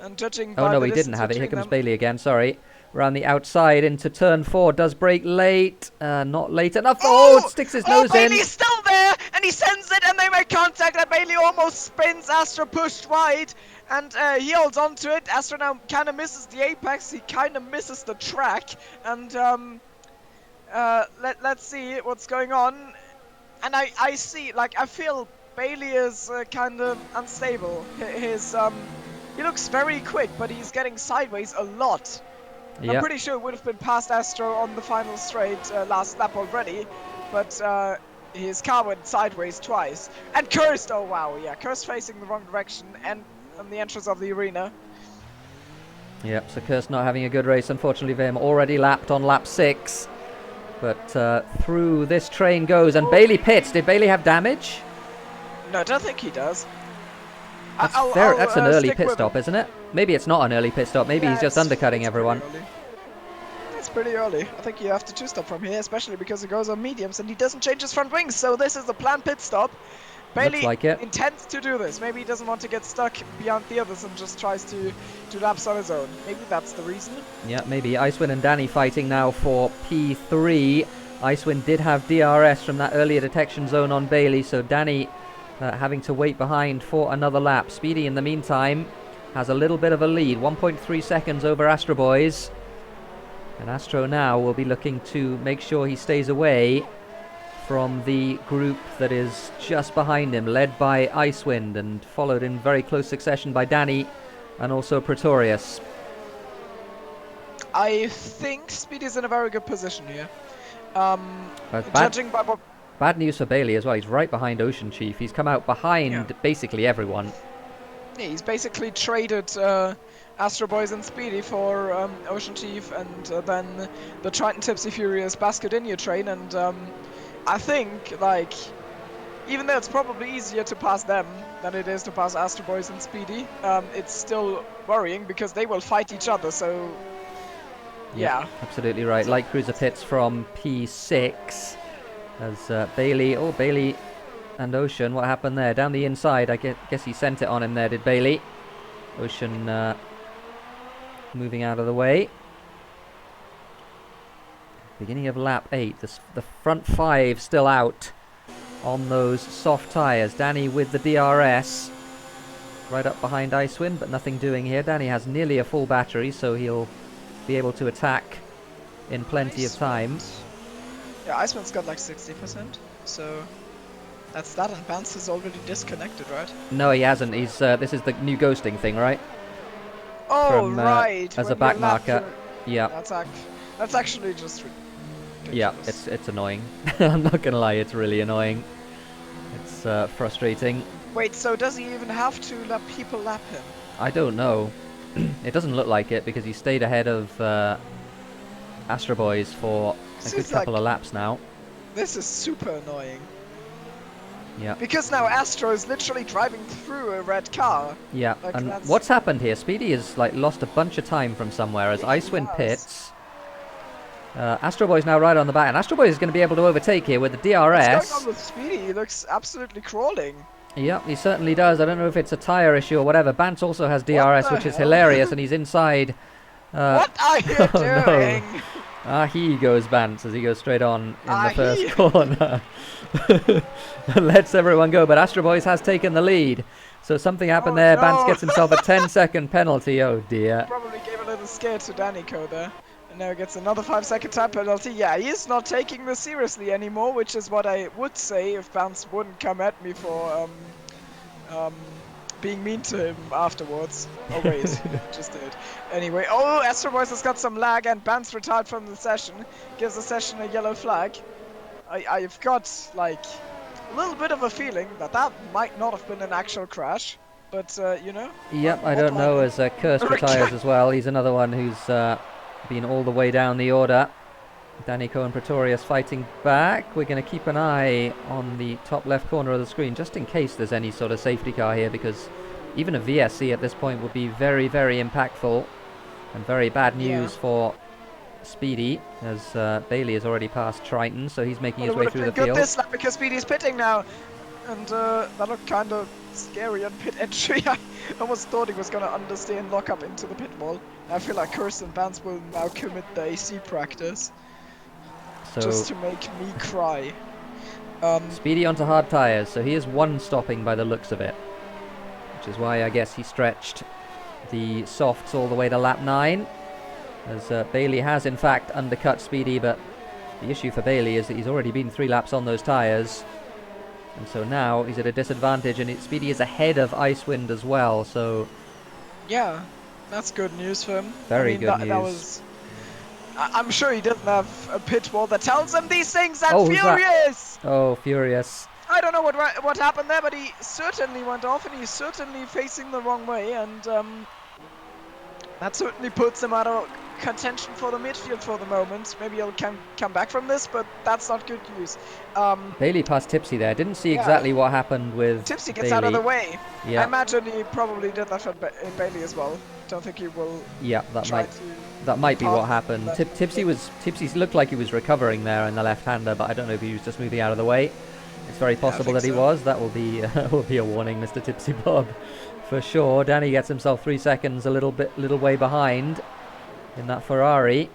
and judging by Oh no, the he didn't have it. Here between comes them- Bailey again, sorry. Around the outside into turn 4. Does break late. Not late enough. Oh, sticks his nose in. Bailey's still there, and he sends it, and they make contact, and Bailey almost spins. Astro pushed wide, and he holds on to it. Astro now kind of misses the apex. He kind of misses the track, and let's see what's going on. And I see, like, I feel Bailey is kind of unstable. He looks very quick, but he's getting sideways a lot. Yep. I'm pretty sure it would have been past Astro on the final straight last lap already, but his car went sideways twice. And Cursed, oh wow, yeah, Cursed facing the wrong direction and on the entrance of the arena. Yep, so Kurst not having a good race, unfortunately for him. Already lapped on lap 6. But through this train goes, and Bailey pits. Did Bailey have damage? No, I don't think he does. That's an early pit stop, isn't it? Maybe it's not an early pit stop. Maybe he's just undercutting everyone. It's pretty early. I think you have to two-stop from here, especially because it goes on mediums and he doesn't change his front wings. So this is the planned pit stop. Bailey like it. intends to do this. Maybe he doesn't want to get stuck beyond the others and just tries to do laps on his own. Maybe that's the reason. Yeah, maybe. Icewind and Danny fighting now for P3. Icewind did have DRS from that earlier detection zone on Bailey, so Danny having to wait behind for another lap. Speedy, in the meantime, has a little bit of a lead. 1.3 seconds over Astro Boys. And Astro now will be looking to make sure he stays away from the group that is just behind him, led by Icewind and followed in very close succession by Danny and also Pretorius. I think Speedy's in a very good position here. Judging by what... Bad news for Bailey as well. He's right behind OceanChief. He's come out behind basically everyone. Yeah, he's basically traded Astro Boys and Speedy for OceanChief and then the Triton Tipsy Furious Bascadinho train. And I think, like, even though it's probably easier to pass them than it is to pass Astro Boys and Speedy, it's still worrying because they will fight each other. So, yeah. Absolutely right. Light Cruiser pits from P6. As Bailey and Ocean, what happened there? Down the inside, I guess he sent it on him there, did Bailey. Ocean moving out of the way. Beginning of lap 8, the front 5 still out on those soft tyres. Danny with the DRS, right up behind Icewind, but nothing doing here. Danny has nearly a full battery, so he'll be able to attack in plenty of time. Yeah, Icewind's got like 60%, so that's that, and Bounce is already disconnected, right? No, he hasn't. He's this is the new ghosting thing, right? Oh, From, right. As a back marker. Yeah. That's actually just ridiculous. Yeah, it's annoying. I'm not gonna lie, it's really annoying. It's frustrating. Wait, so does he even have to let people lap him? I don't know. It doesn't look like it because he stayed ahead of Astro Boys for a good couple of laps now. This is super annoying. Yeah. Because now Astro is literally driving through a red car. Yeah, like, and what's happened here? Speedy has like lost a bunch of time from somewhere as Icewind pits. Astro Boy's now right on the back, and Astro Boy is going to be able to overtake here with the DRS. What's going on with Speedy? He looks absolutely crawling. Yeah, he certainly does. I don't know if it's a tyre issue or whatever. Bantz also has DRS, which is hilarious, and he's inside. What are you doing? No. He goes Bantz as he goes straight on in the first corner. Lets everyone go, but Astro Boys has taken the lead. So something happened there. No. Bantz gets himself a 10-second penalty. Oh dear. Probably gave a little scare to Danico there. And now gets another 5-second time penalty. Yeah, he is not taking this seriously anymore, which is what I would say if Bantz wouldn't come at me for being mean to him afterwards. Oh wait, just did. Anyway, oh, Astro Boys has got some lag and Bans retired from the session. Gives the session a yellow flag. I've got like a little bit of a feeling that that might not have been an actual crash, but you know. Yep, I don't know, as Kirst retires as well. He's another one who's been all the way down the order. Danny Cohen Pretorius fighting back. We're going to keep an eye on the top left corner of the screen just in case there's any sort of safety car here, because even a VSC at this point would be very, very impactful and very bad news for Speedy, as Bailey has already passed Triton, so he's making his way through the field. Good this lap because Speedy's pitting now, and that looked kind of scary on pit entry. I almost thought he was going to understay and lock up into the pit wall. I feel like Kirsten Vance will now commit the AC practice. So just to make me cry. Speedy onto hard tyres, so he is one stopping by the looks of it, which is why I guess he stretched the softs all the way to lap 9, as Bailey has in fact undercut Speedy, but the issue for Bailey is that he's already been 3 laps on those tyres, and so now he's at a disadvantage, and Speedy is ahead of Icewind as well, so yeah, that's good news for him. Very good news. That was, I'm sure he doesn't have a pit wall that tells him these things. And Furious! Oh, Furious. I don't know what happened there, but he certainly went off, and he's certainly facing the wrong way, and that certainly puts him out of contention for the midfield for the moment. Maybe he'll come back from this, but that's not good news. Bailey passed Tipsy there. Didn't see exactly what happened with Tipsy gets out of the way. Yeah. I imagine he probably did that for Bailey as well. Don't think he will. Yeah, that might be what happened. Tipsy looked like he was recovering there in the left-hander, but I don't know if he was just moving out of the way. It's very possible that he was. That will be a warning, Mr. TipsyBob, for sure. Danny gets himself 3 seconds, a little way behind in that Ferrari.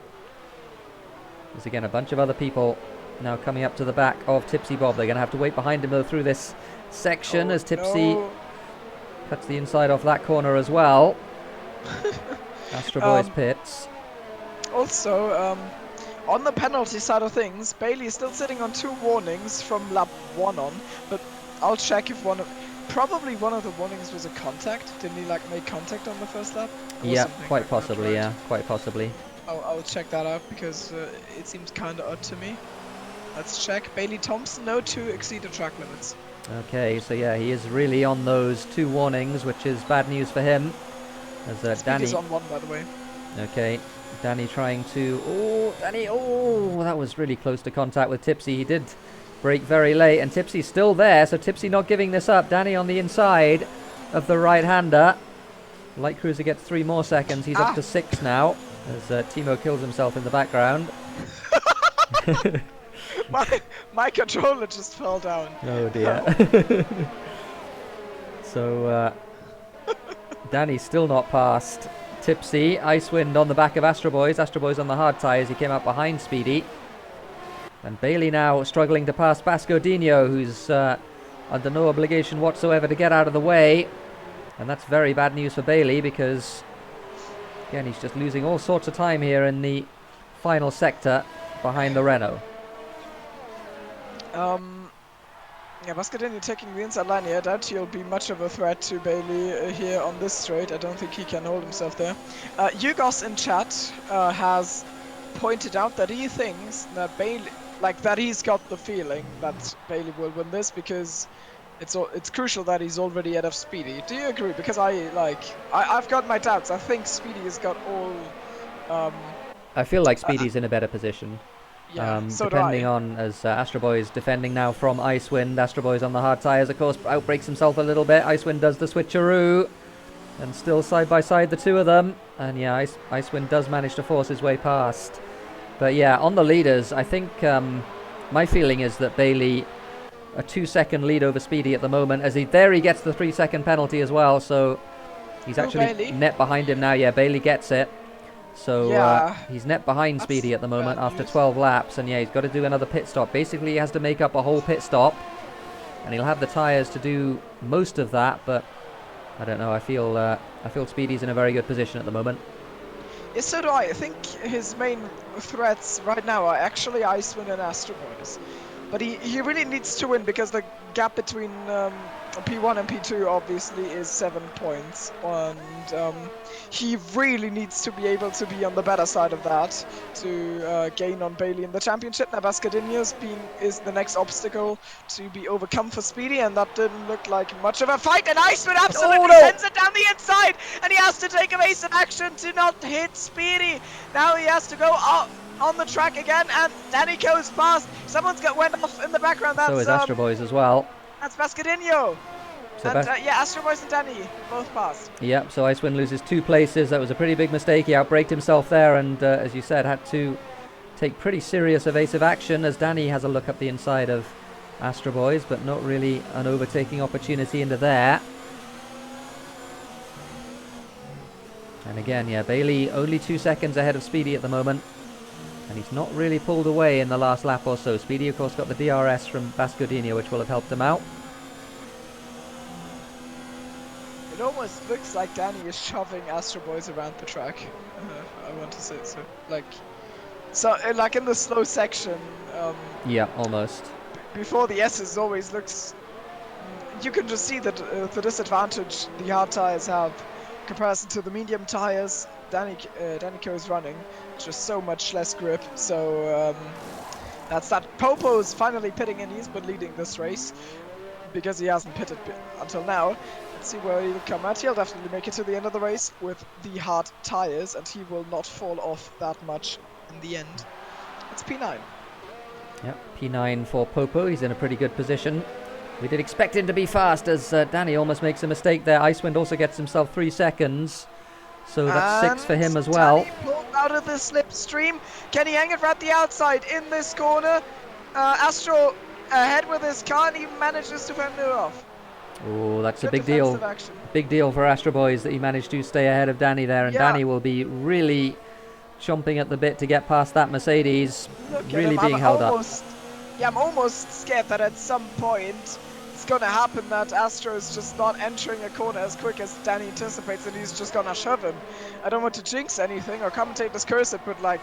There's again a bunch of other people now coming up to the back of TipsyBob. They're going to have to wait behind him though through this section as Tipsy cuts the inside off that corner as well. Astro Boys pits. Also, on the penalty side of things, Bailey is still sitting on 2 warnings from lap 1 on, but I'll check if probably one of the warnings was a contact. Didn't he like make contact on the first lap? Yeah, quite possibly. Yeah, quite possibly. I'll check that out because it seems kind of odd to me. Let's check. Bailey Thompson, no 2 exceed the track limits. Okay, so yeah, he is really on those 2 warnings, which is bad news for him. As Danny is on 1, by the way. Okay, Danny trying to. Oh, Danny! Oh, that was really close to contact with Tipsy. He did brake very late, and Tipsy's still there. So Tipsy not giving this up. Danny on the inside of the right-hander. Light Cruiser gets 3 more seconds. He's up to 6 now. As Thimo kills himself in the background. my controller just fell down. Oh dear. So Danny's still not past Tipsy. Icewind on the back of Astro Boys. Astro Boys on the hard tyres. He came out behind Speedy. And Bailey now struggling to pass Bascodinho, who's under no obligation whatsoever to get out of the way. And that's very bad news for Bailey because, again, he's just losing all sorts of time here in the final sector behind the Renault. Yeah, Bascodinho taking the inside line here. I doubt he'll be much of a threat to Bailey here on this straight. I don't think he can hold himself there. Yugos in chat has pointed out that he thinks that Bailey, that he's got the feeling that Bailey will win this because it's crucial that he's already ahead of Speedy. Do you agree? Because I've got my doubts. I think Speedy has got all. I feel like Speedy's in a better position. Yeah, so depending on, as Astro Boy's defending now from Icewind. Astro Boy's on the hard tyres, of course, outbreaks himself a little bit. Icewind does the switcheroo, and still side by side the 2 of them. And yeah, Icewind does manage to force his way past. But yeah, on the leaders, I think my feeling is that Bailey, a 2-second lead over Speedy at the moment, as he gets the 3-second penalty as well. So he's actually net behind him now. Yeah, Bailey gets it. So he's net behind Speedy at the moment after 12 laps, and yeah, he's got to do another pit stop. Basically, he has to make up a whole pit stop, and he'll have the tyres to do most of that, but I don't know. I feel Speedy's in a very good position at the moment. Yes, so do I. I think his main threats right now are actually Icewind and Astro Boys. But he really needs to win because the gap between P1 and P2 obviously is 7 points, and he really needs to be able to be on the better side of that to gain on Bailey in the championship. Now Bascadinho's is the next obstacle to be overcome for Speedy, and that didn't look like much of a fight. And Icewind absolutely sends it down the inside, and he has to take evasive action to not hit Speedy. Now he has to go up on the track again, and Danny goes past. Someone's went off in the background. That's, so is Astro Boys as well. That's Bascadinho. So And yeah, Astro Boys and Danny both passed. Yep, so Icewind loses 2 places. That was a pretty big mistake. He outbraked himself there, and as you said, had to take pretty serious evasive action as Danny has a look up the inside of Astro Boys, but not really an overtaking opportunity into there. And again, yeah, Bailey only 2 seconds ahead of Speedy at the moment. And he's not really pulled away in the last lap or so. Speedy, of course, got the DRS from Bascadinho, which will have helped him out. It almost looks like Danny is shoving Astro Boys around the track. I want to say so. Like in the slow section. Yeah, almost. Before the S's always looks. You can just see that the disadvantage the hard tires have in comparison to the medium tires. Danny is running just so much less grip, so that's that. Popo's finally pitting in. He's been leading this race because he hasn't pitted until now. Let's see where he'll come at. He'll definitely make it to the end of the race with the hard tires, and he will not fall off that much in the end. It's P9. Yep, P9 for Popo. He's in a pretty good position. We did expect him to be fast as Danny almost makes a mistake there. Icewind also gets himself 3 seconds. So that's 6 for him as well. Danny pulled out of the slipstream. Can he hang it right the outside in this corner? Astro ahead with his car, and he manages to fend it off. Oh, that's a big deal. Big deal for Astro Boys that he managed to stay ahead of Danny there, and Danny will be really chomping at the bit to get past that Mercedes. Really being held up. Yeah, I'm almost scared that at some point it's gonna happen that Astro is just not entering a corner as quick as Danny anticipates, and he's just gonna shove him. I don't want to jinx anything or commentate this curse it, but like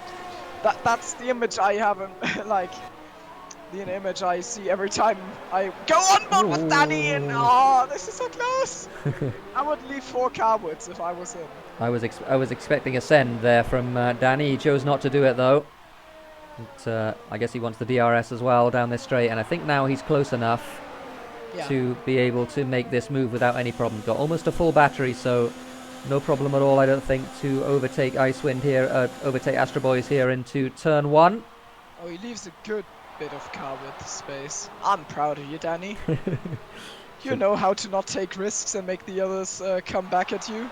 that's the image I have, and like the image I see every time I go on board with Danny, and oh, this is so close. I would leave 4 car woods if I was him. I was expecting a send there from Danny. He chose not to do it though. But, I guess he wants the DRS as well down this straight, and I think now he's close enough to be able to make this move without any problem. Got almost a full battery, so no problem at all, I don't think, to overtake Icewind here, overtake Astro Boys here into turn 1. Oh, he leaves a good bit of car width space. I'm proud of you, Danny. You know how to not take risks and make the others come back at you.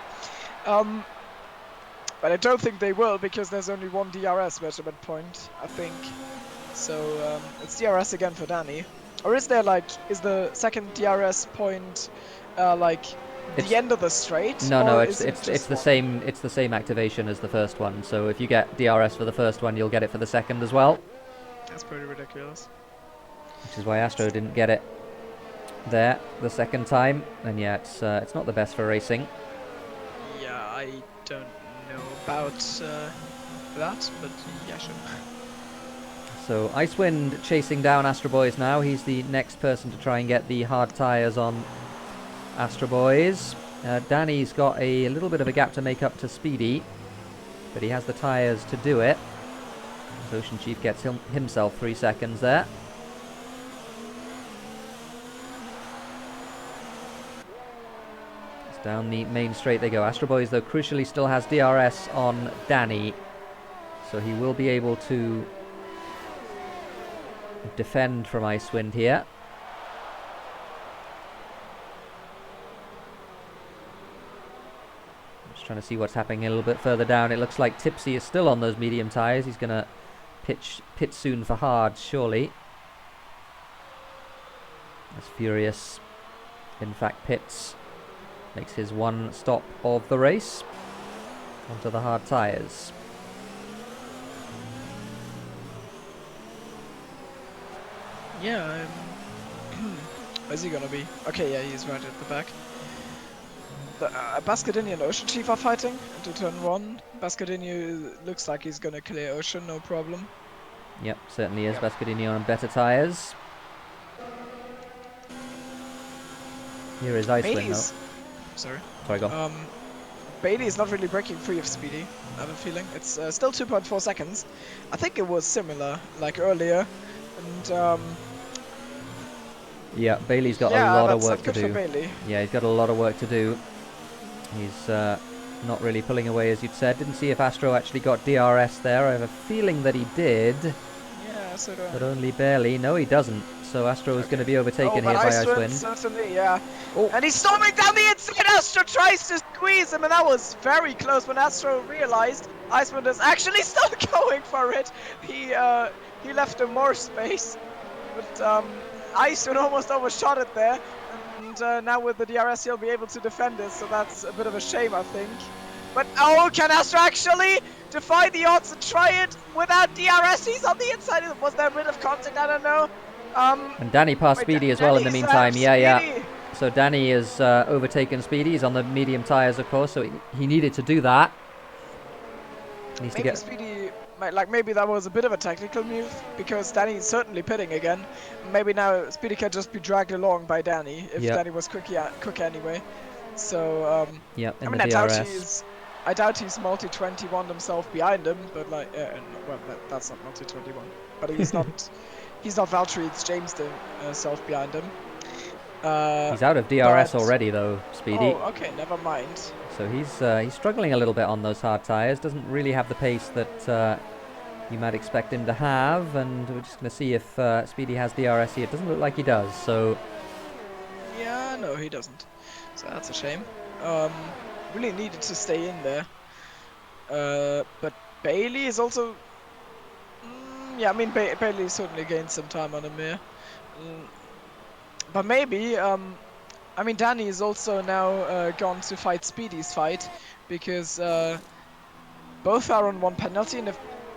But I don't think they will, because there's only 1 DRS measurement point, I think. So it's DRS again for Danny. Or is there is the second DRS point the end of the straight? No, it's the same. It's the same activation as the first one. So if you get DRS for the first one, you'll get it for the second as well. That's pretty ridiculous. Which is why Astro didn't get it there the second time. And yeah, it's not the best for racing. Yeah, I don't know about that, but yeah, sure. So Icewind chasing down Astro Boys now. He's the next person to try and get the hard tyres on Astro Boys. Danny's got a little bit of a gap to make up to Speedy, but he has the tyres to do it. So OceanChief gets himself 3 seconds there. It's down the main straight they go. Astro Boys, though, crucially still has DRS on Danny, so he will be able to defend from Icewind here. Just trying to see what's happening a little bit further down. It looks like Tipsy is still on those medium tyres. He's going to pit soon for hard, surely. As Furious, in fact, pits. Makes his 1 stop of the race onto the hard tyres. Yeah, where's he gonna be? Okay, yeah, he's right at the back. Bascadinho and OceanChief are fighting into turn 1. Bascadinho looks like he's gonna clear Ocean, no problem. Yep, certainly is. Bascadinho on better tyres. Here is Icewind Bailey's... though. Sorry. Sorry, go. Bailey is not really breaking free of Speedy, I have a feeling. It's still 2.4 seconds. I think it was similar, like earlier. And, Yeah, Bailey's got yeah, a lot of that's work not to good for do. Bailey. Yeah, he's got a lot of work to do. He's not really pulling away, as you'd said. Didn't see if Astro actually got DRS there. I have a feeling that he did, Yeah, so do I. but only barely. No, he doesn't. So Astro is going to be overtaken here by Icewind. Certainly, yeah. Oh. And he's storming down the inside. Astro tries to squeeze him, and that was very close when Astro realized Icewind is actually still going for it. He left him more space, but Icewind almost overshot it there. And now with the DRS, he'll be able to defend it. So that's a bit of a shame, I think. But oh, can Astro actually defy the odds and try it without DRS? He's on the inside. Was there a bit of contact? I don't know. And Danny passed Speedy as well in the meantime. Yeah. So Danny has overtaken Speedy. He's on the medium tyres, of course, so he needed to do that. Needs to get Speedy, maybe that was a bit of a tactical move, because Danny is certainly pitting again. Maybe now Speedy can just be dragged along by Danny, if Danny was quick anyway. So, yeah, I mean, I doubt he's multi-21 himself behind him, but well, that's not multi-21. But he's not... He's not Valtteri, it's James himself behind him. He's out of DRS already, though, Speedy. Oh, okay, never mind. So he's struggling a little bit on those hard tyres. Doesn't really have the pace that you might expect him to have. And we're just going to see if Speedy has DRS here. It doesn't look like he does, so... Yeah, no, he doesn't. So that's a shame. Really needed to stay in there. But Bailey is also... yeah, I mean, Bailey certainly gained some time on him here. But maybe, I mean, Danny is also now gone to fight Speedy's fight, because both are on one penalty, and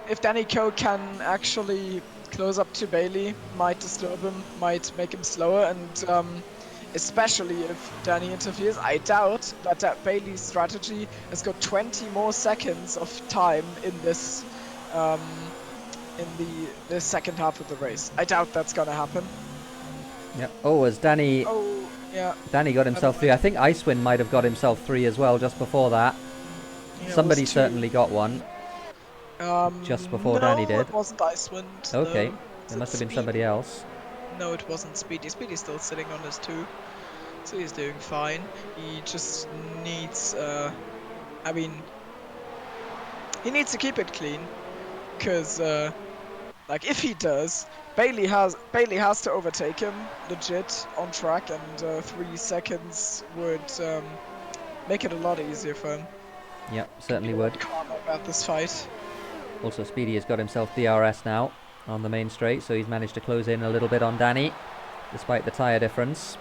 if Danny Co can actually close up to Bailey, might disturb him, might make him slower, and especially if Danny interferes. I doubt that Bailey's strategy has got 20 more seconds of time in this... in the second half of the race. I doubt that's gonna happen. Yep. Oh, as Danny... Oh, yeah. Danny got himself 3. I think Icewind might have got himself 3 as well just before that. Yeah, somebody certainly got one. Just before Danny did. No, it wasn't Icewind. Okay. No. It must have been somebody else. No, it wasn't Speedy. Speedy's still sitting on his 2. So he's doing fine. He just needs... I mean... He needs to keep it clean. Because... like, if he does, Bailey has to overtake him, legit, on track, and 3 seconds would make it a lot easier for him. Yep, certainly would. About this fight. Also, Speedy has got himself DRS now on the main straight, so he's managed to close in a little bit on Danny, despite the tyre difference.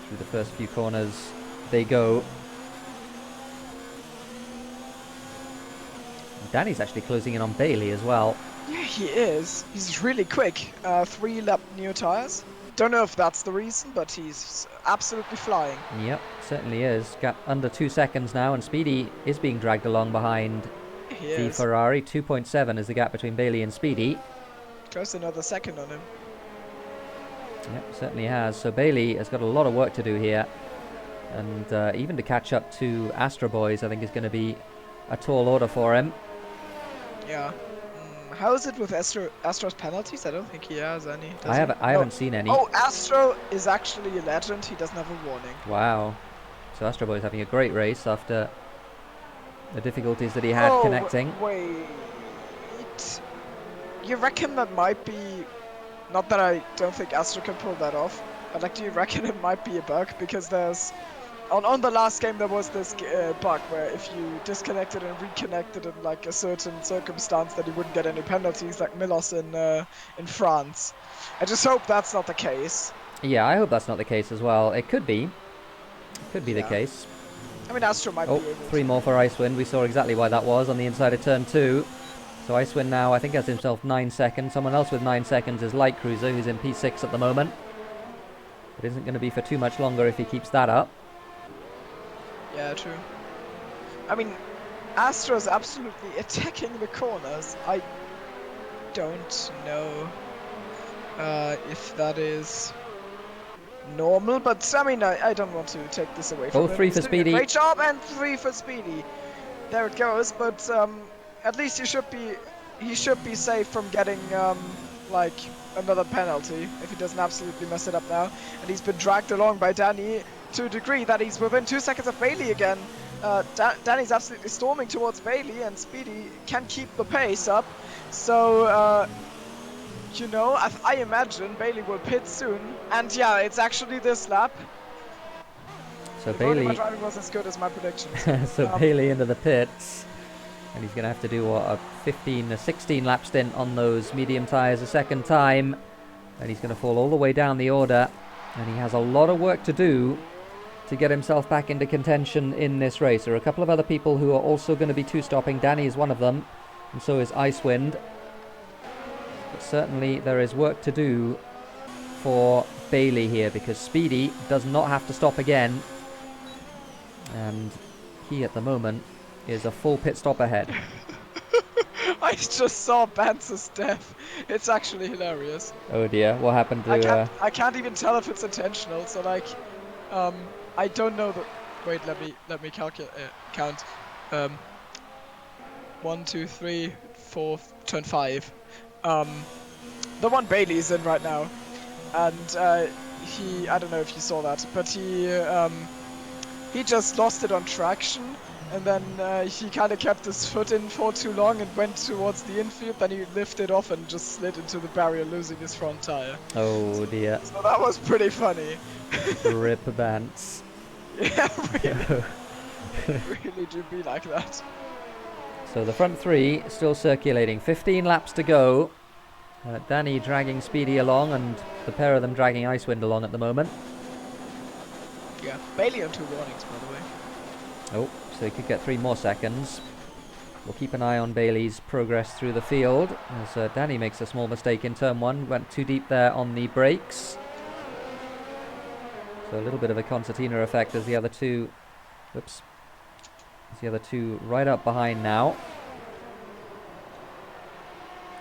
Through the first few corners they go. Danny's actually closing in on Bailey as well. Yeah, he is. He's really quick. 3-lap new tires. Don't know if that's the reason, but he's absolutely flying. Yep, certainly is. Got under 2 seconds now, and Speedy is being dragged along behind the Ferrari. 2.7 is the gap between Bailey and Speedy. Close another second on him. Yep, certainly has. So Bailey has got a lot of work to do here. And even to catch up to Astro Boys, I think is going to be a tall order for him. Yeah. How is it with Astro's penalties? I don't think he has any. I haven't seen any. Oh, Astro is actually a legend. He doesn't have a warning. Wow. So Astro Boy is having a great race after the difficulties that he had connecting. Wait. You reckon that might be... Not that I don't think Astro can pull that off, but like, do you reckon it might be a bug? Because there's... On the last game there was this bug where if you disconnected and reconnected in like a certain circumstance that you wouldn't get any penalties, like Milos in France. I just hope that's not the case. Yeah, I hope that's not the case as well. It could be. It could be the case. I mean, Astro might be able 3 more for Icewind. We saw exactly why that was on the inside of turn 2. So Icewind now, I think, has himself 9 seconds. Someone else with 9 seconds is Light Cruiser, who's in P6 at the moment. It isn't going to be for too much longer if he keeps that up. Yeah, true. I mean, Astro's absolutely attacking the corners. I don't know if that is normal, but I mean, I don't want to take this away from Oh, him. 3 He's for doing a Speedy. great job, and 3 for Speedy. There it goes, but at least he should be safe from getting like another penalty if he doesn't absolutely mess it up now. And he's been dragged along by Danny to a degree that he's within 2 seconds of Bailey again. Danny's absolutely storming towards Bailey, and Speedy can keep the pace up. So, you know, I imagine Bailey will pit soon. And yeah, it's actually this lap. So If only my Bailey, driving was as good as my predictions. so Bailey into the pits, and he's going to have to do what, a 16 lap stint on those medium tyres a second time, and he's going to fall all the way down the order, and he has a lot of work to do to get himself back into contention in this race. There are a couple of other people who are also going to be two-stopping. Danny is one of them, and so is Icewind. But certainly there is work to do for Bailey here, because Speedy does not have to stop again, and he at the moment is a full pit stop ahead. I just saw Bantz's death. It's actually hilarious. Oh dear, what happened to... I can't even tell if it's intentional, so like, I don't know the... Wait, let me calculate, count. 1, 2, 3, 4, turn 5. The one Bailey's in right now. And, I don't know if you saw that, but he just lost it on traction, and then he kind of kept his foot in for too long and went towards the infield, then he lifted off and just slid into the barrier, losing his front tire. Oh dear. So that was pretty funny. Rip Bants. Yeah, really. Really do be like that. So the front three still circulating. 15 laps to go. Danny dragging Speedy along, and the pair of them dragging Icewind along at the moment. Yeah, Bailey on 2 warnings, by the way. Oh, so he could get 3 more seconds. We'll keep an eye on Bailey's progress through the field, as Danny makes a small mistake in turn 1. Went too deep there on the brakes. So a little bit of a concertina effect as the other two... Oops. As the other two right up behind now.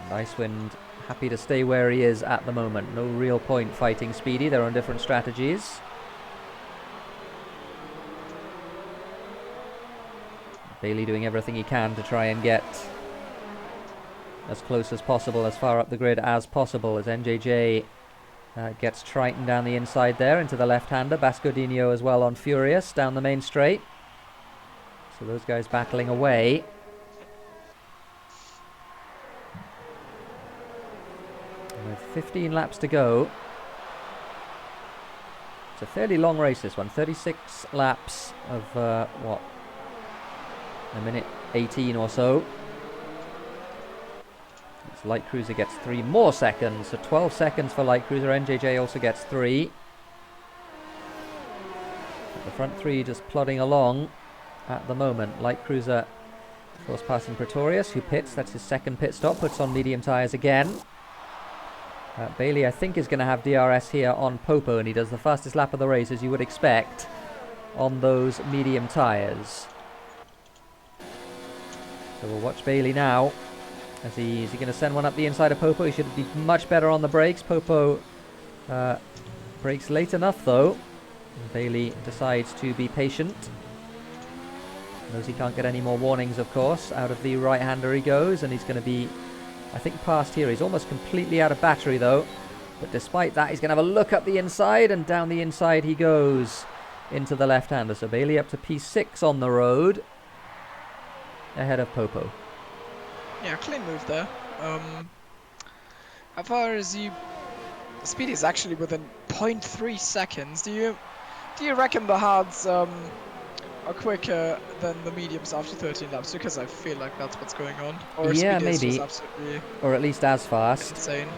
And Icewind happy to stay where he is at the moment. No real point fighting Speedy. They're on different strategies. Bailey doing everything he can to try and get as close as possible, as far up the grid as possible, as NJJ gets Triton down the inside there into the left-hander. Bascodinho as well on Furious down the main straight. So those guys battling away. And with 15 laps to go. It's a fairly long race, this one. 36 laps of, what? A minute 18 or so. This Light Cruiser gets 3 more seconds, so 12 seconds for Light Cruiser. NJJ also gets 3. The front three just plodding along at the moment. Light Cruiser, of course, passing Pretorius, who pits. That's his second pit stop. Puts on medium tyres again. Bailey, I think, is going to have DRS here on Popo, and he does the fastest lap of the race, as you would expect, on those medium tyres. So we'll watch Bailey now. Is he going to send one up the inside of Popo? He should be much better on the brakes. Popo brakes late enough, though. And Bailey decides to be patient. Knows he can't get any more warnings, of course. Out of the right-hander he goes, and he's going to be, I think, past here. He's almost completely out of battery, though. But despite that, he's going to have a look up the inside, and down the inside he goes into the left-hander. So Bailey up to P6 on the road, ahead of Popo. Yeah, clean move there. How far is he? Speed is actually within 0.3 seconds. Do you reckon the hards are quicker than the mediums after 13 laps? Because I feel like that's what's going on. Or Yeah, Speedy is maybe. just absolutely Or at least as fast. insane.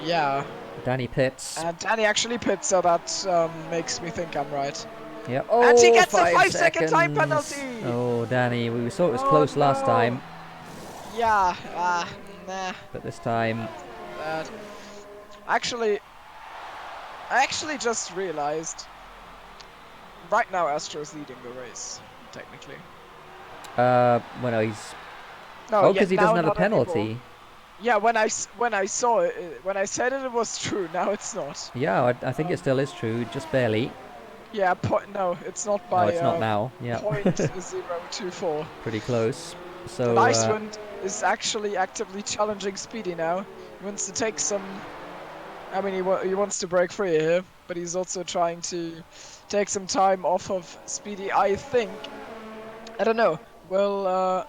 Yeah. Danny pits. And Danny actually pits, so that makes me think I'm right. Yep. And he gets a 5 5-second time penalty! Oh, Danny, we saw it was close last time. Yeah, nah. But this time... Bad. Actually, I actually just realized, right now Astro's leading the race, technically. Well, no, he's... No, Oh, because he now doesn't have a not anymore. penalty. Yeah, when I saw it, when I said it, it was true. Now it's not. Yeah, I think it still is true, just barely. Yeah, no, it's not No, by it's not now. Yeah, 0.024. pretty close. And So, Icewind is actually actively challenging Speedy now. He wants to take some. I mean, he wants to break free here, but he's also trying to take some time off of Speedy. I think. I don't know. Will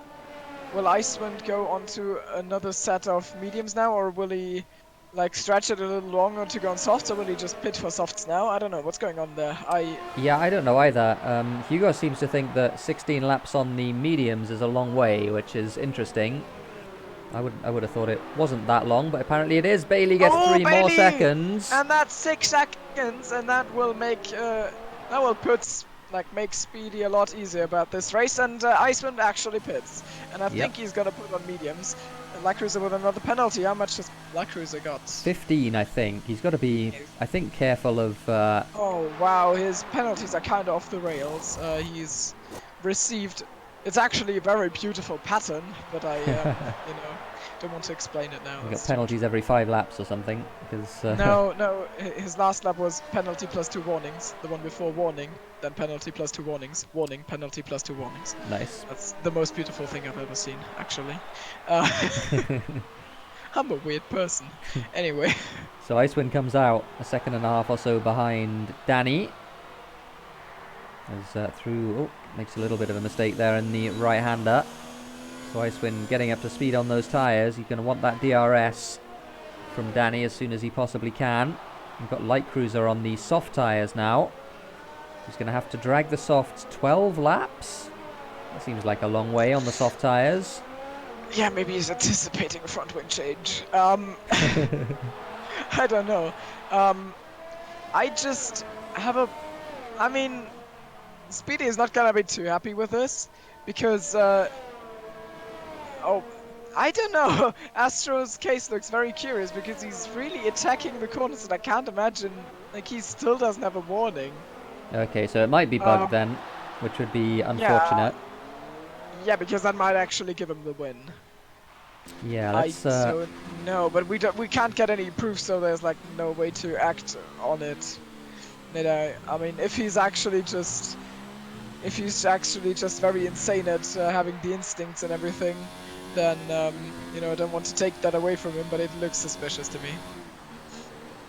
Icewind go onto another set of mediums now, or will he like stretch it a little longer to go on softs, or will he just pit for softs now? I don't know what's going on there. yeah, I don't know either. Hugo seems to think that 16 laps on the mediums is a long way, which is interesting. I would have thought it wasn't that long, but apparently it is. Bailey gets 3 more Bailey! seconds. And that's 6 seconds, and that will make make Speedy a lot easier about this race. And Icewind actually pits, and I think he's gonna put on mediums. La Cruiser with another penalty. How much has La Cruiser got? 15, I think. He's got to be, I think, careful of... Oh, wow. His penalties are kind of off the rails. He's received... It's actually a very beautiful pattern, but I, don't want to explain it now. He got penalties every 5 laps or something. Because No. His last lap was penalty plus 2 warnings. The one before warning, then penalty plus 2 warnings. Warning, penalty plus 2 warnings. Nice. That's the most beautiful thing I've ever seen, actually. I'm a weird person. Anyway. So Icewind comes out a second and a half or so behind Danny. As makes a little bit of a mistake there in the right-hander. So Icewind getting up to speed on those tyres. He's going to want that DRS from Danny as soon as he possibly can. We've got Light Cruiser on the soft tyres now. He's going to have to drag the softs 12 laps. That seems like a long way on the soft tyres. Yeah, maybe he's anticipating a front wing change. I don't know. I just have I mean, Speedy is not gonna be too happy with this because, I don't know. Astro's case looks very curious because he's really attacking the corners, and I can't imagine, like, he still doesn't have a warning. Okay, so it might be bugged then, which would be unfortunate. Yeah, because that might actually give him the win. Yeah, let's... I don't know, but we can't get any proof, so there's like no way to act on it. You know, I mean, if he's actually just very insane at having the instincts and everything, then I don't want to take that away from him, but it looks suspicious to me.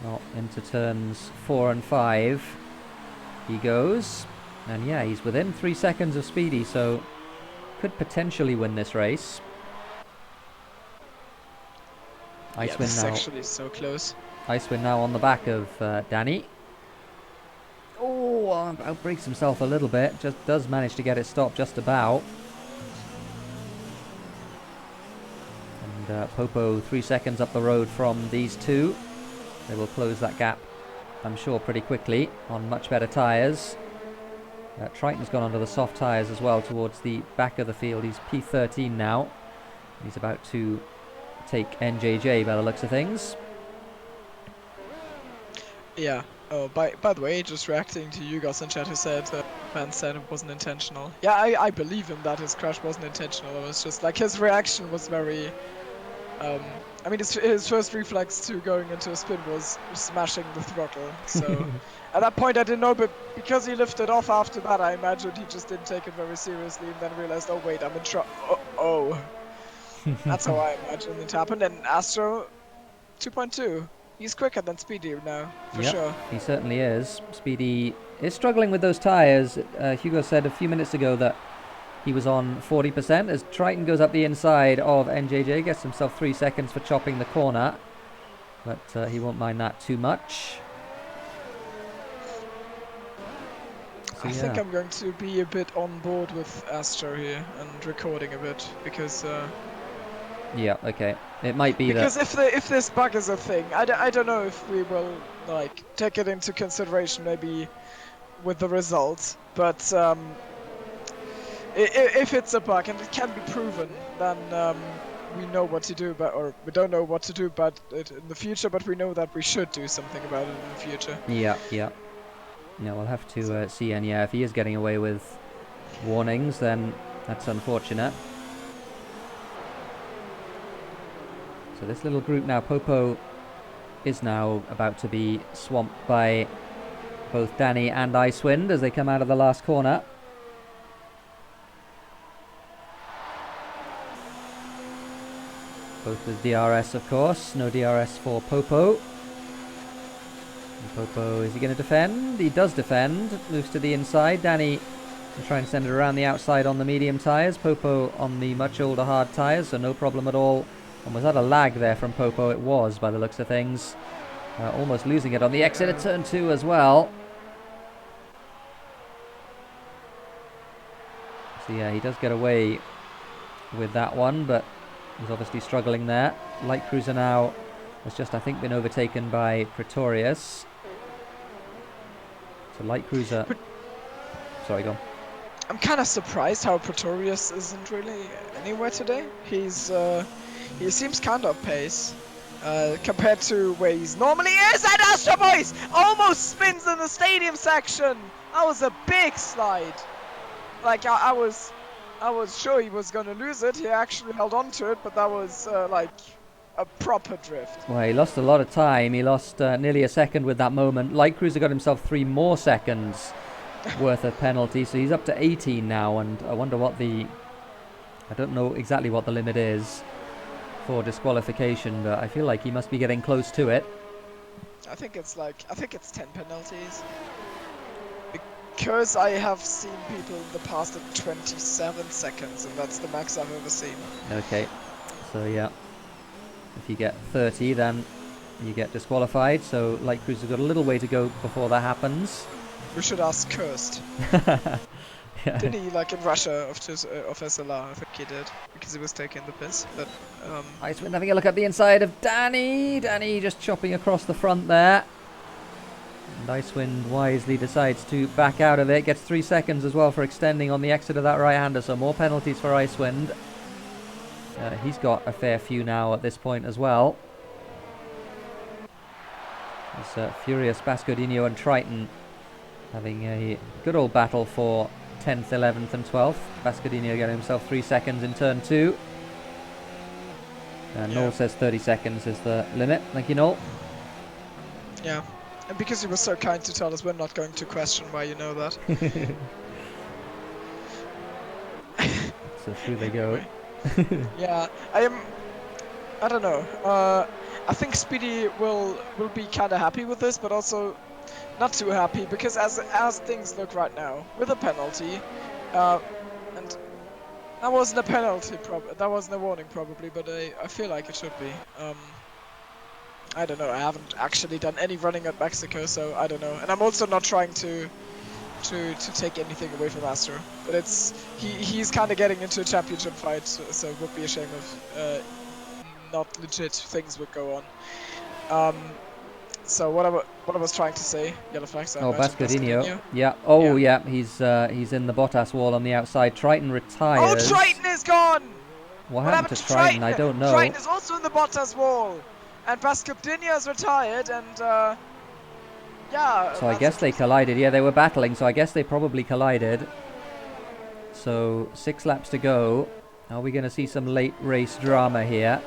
Well, into turns 4 and 5 he goes, and yeah, he's within 3 seconds of Speedy, so could potentially win this race. Icewind this is now. Actually so close. Icewind now on the back of Danny. Oh, outbreaks himself a little bit. Just does manage to get it stopped just about. And Popo 3 seconds up the road from these two. They will close that gap, I'm sure, pretty quickly on much better tyres. Triton's gone onto the soft tyres as well towards the back of the field. He's P13 now. He's about to take NJJ by the looks of things. Yeah. Oh, by the way, just reacting to you guys in chat who said man said it wasn't intentional. Yeah, I believe him that his crash wasn't intentional. It was just like his reaction was very. I mean, his first reflex to going into a spin was smashing the throttle. So at that point I didn't know, but because he lifted off after that, I imagined he just didn't take it very seriously and then realized, oh wait, I'm in trouble. Oh. That's how I imagined it happened. And Astro 2.2. He's quicker than Speedy now, for sure. He certainly is. Speedy is struggling with those tyres. Hugo said a few minutes ago that he was on 40% as Triton goes up the inside of NJJ, gets himself 3 seconds for chopping the corner. But he won't mind that too much. So, I think I'm going to be a bit on board with Astro here and recording a bit because... yeah, okay. It might be because if this bug is a thing, I don't know if we will like take it into consideration maybe with the results, but if it's a bug and it can be proven, then we know what to do about, or we don't know what to do about it in the future, but we know that we should do something about it in the future. Yeah. No, we'll have to see, and yeah, if he is getting away with warnings, then that's unfortunate. So So this little group now, Popo is now about to be swamped by both Danny and Icewind as they come out of the last corner. Both with DRS, of course. No DRS for Popo. And Popo, is he going to defend? He does defend. Moves to the inside. Danny will try and send it around the outside on the medium tyres. Popo on the much older hard tyres, so no problem at all. And was that a lag there from Popo? It was, by the looks of things. Almost losing it on the exit at turn 2 as well. So yeah, he does get away with that one, but he's obviously struggling there. Light Cruiser now has just, I think, been overtaken by Pretorius. So Light Cruiser... Sorry, go on. I'm kind of surprised how Pretorius isn't really anywhere today. He seems kind of pace compared to where he's normally is. And Astro Boys almost spins in the stadium section. That was a big slide. Like I was sure he was going to lose it. He actually held on to it, but that was like a proper drift. Well, he lost a lot of time. He lost nearly a second with that moment. Light Cruiser got himself 3 more seconds worth of penalty, so he's up to 18 now, and I wonder what the... I don't know exactly what the limit is for disqualification, but I feel like he must be getting close to it. I think it's 10 penalties. Because I have seen people in the past at 27 seconds, and that's the max I've ever seen. Okay, so yeah, if you get 30, then you get disqualified. So Light Cruiser's got a little way to go before that happens. We should ask Cursed. Yeah. Didn't he, like in Russia of SLR? I think he did, because he was taking the piss. But Icewind having a look at the inside of Danny. Danny just chopping across the front there. And Icewind wisely decides to back out of it. Gets 3 seconds as well for extending on the exit of that right-hander, so more penalties for Icewind. He's got a fair few now at this point as well. There's Furious, Bascodinho and Triton having a good old battle for 10th, 11th and 12th. Bascodinho getting himself 3 seconds in turn 2. Noel says 30 seconds is the limit. Thank you, Noel. Yeah. And because he was so kind to tell us, we're not going to question why you know that. So through they go. Yeah, I don't know. I think Speedy will be kind of happy with this, but also not too happy, because as things look right now, with a penalty, and that wasn't a penalty, that wasn't a warning probably, but I feel like it should be. I don't know, I haven't actually done any running at Mexico, so I don't know. And I'm also not trying to take anything away from Astro, but he's kind of getting into a championship fight, so it would be a shame if not legit things would go on. So what I was trying to say, yellow flags. Oh, Bascodinho. Yeah. Oh, yeah. He's in the Bottas wall on the outside. Triton retires. Oh, Triton is gone. What happened to Triton? I don't know. Triton is also in the Bottas wall, and Bascodinho is retired, and yeah. So I guess they collided. Yeah, they were battling. So I guess they probably collided. So 6 laps to go. Are we going to see some late race drama here?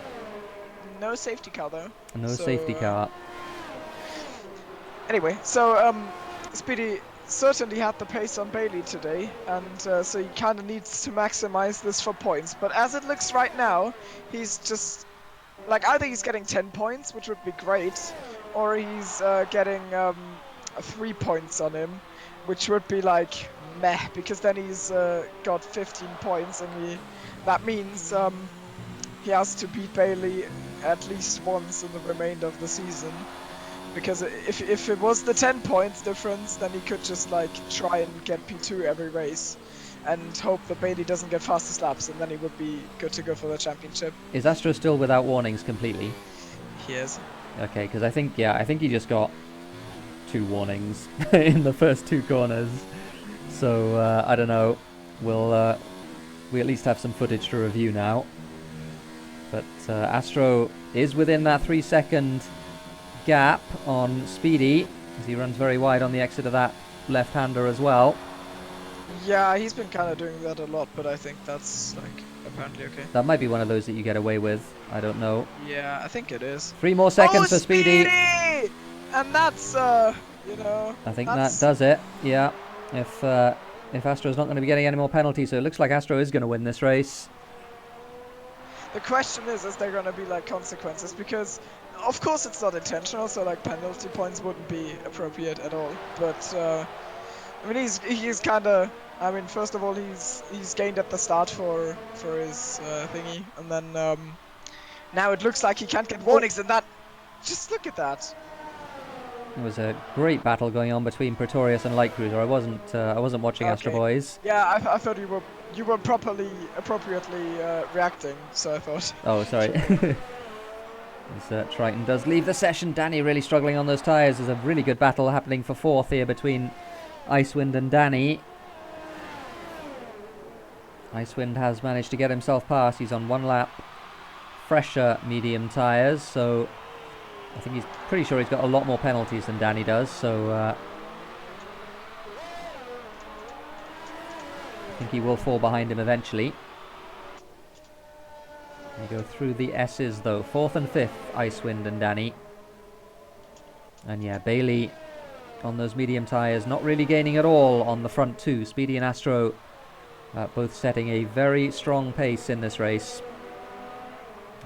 No safety car though. No safety car. Anyway, so Speedy certainly had the pace on Bailey today, and so he kind of needs to maximize this for points. But as it looks right now, he's just like, either he's getting 10 points, which would be great, or he's getting 3 points on him, which would be like meh, because then he's got 15 points, and that means he has to beat Bailey at least once in the remainder of the season. Because if it was the 10 points difference, then he could just like try and get P2 every race and hope that Bailey doesn't get fastest laps, and then he would be good to go for the championship. Is Astro still without warnings completely? He is. Okay, because I think he just got 2 warnings in the first 2 corners. So I don't know. We at least have some footage to review now. But Astro is within that 3-second gap on Speedy, as he runs very wide on the exit of that left-hander as well. Yeah, he's been kind of doing that a lot, but I think that's like a apparently, okay. That might be one of those that you get away with. I don't know. Yeah, I think it is. 3 more seconds for Speedy. And that's, you know... I think that does it. Yeah. If Astro's not going to be getting any more penalties, so it looks like Astro is going to win this race. The question is there going to be, like, consequences? Because, of course, it's not intentional, so, like, penalty points wouldn't be appropriate at all. But, I mean, he's kind of... I mean, first of all, he's gained at the start for his thingy, and then now it looks like he can't get warnings, and that... Just look at that. It was a great battle going on between Pretorius and Light Cruiser. I wasn't watching Astro Boys. Yeah, I thought you were appropriately reacting, so I thought. Oh, sorry. As Triton does leave the session. Danny really struggling on those tyres. There's a really good battle happening for 4th here between Icewind and Danny. Icewind has managed to get himself past. He's on 1 lap fresher medium tyres, so I think he's pretty sure he's got a lot more penalties than Danny does, so I think he will fall behind him eventually. They go through the S's though. 4th and 5th, Icewind and Danny. And yeah, Bailey on those medium tyres, not really gaining at all on the front 2. Speedy and Astro both setting a very strong pace in this race.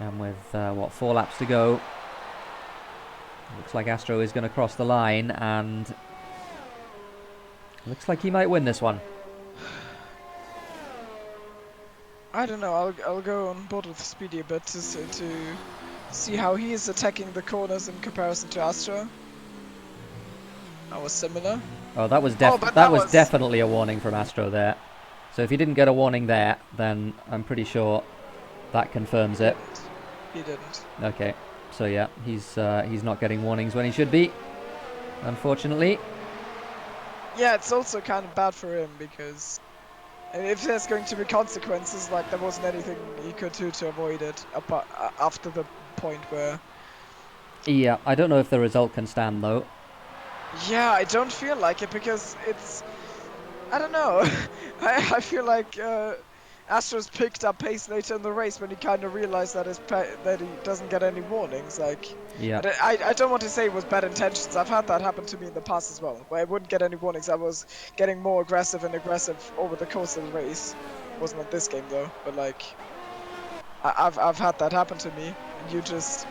And with, 4 laps to go. Looks like Astro is going to cross the line, and looks like he might win this one. I don't know. I'll go on board with Speedy a bit to see how he is attacking the corners in comparison to Astro. That was similar. Oh, that was definitely a warning from Astro there. So if he didn't get a warning there, then I'm pretty sure that confirms it. He didn't. Okay. So yeah, he's not getting warnings when he should be, unfortunately. Yeah, it's also kind of bad for him, because if there's going to be consequences, like, there wasn't anything he could do to avoid it after the point where... Yeah, I don't know if the result can stand though. Yeah, I don't feel like it, because it's... I don't know. I feel like Astro's picked up pace later in the race when he kind of realized that he doesn't get any warnings. Like, yeah. I don't want to say it was bad intentions. I've had that happen to me in the past as well, where I wouldn't get any warnings. I was getting more aggressive over the course of the race. It wasn't at this game though, but like, I've had that happen to me. And you're just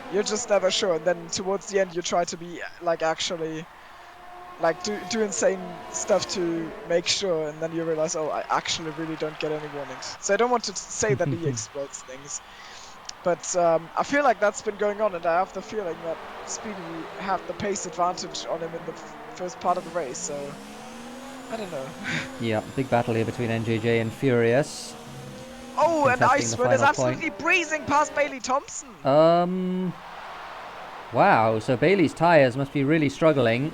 never sure. And then towards the end, you try to be like actually. Like, do insane stuff to make sure, and then you realize, oh, I actually really don't get any warnings. So I don't want to say that he explodes things. But I feel like that's been going on, and I have the feeling that Speedy had the pace advantage on him in the first part of the race, so... I don't know. Yeah, big battle here between NJJ and Furious. Oh, and Icewind is absolutely breezing past Bailey Thompson! Wow, so Bailey's tyres must be really struggling.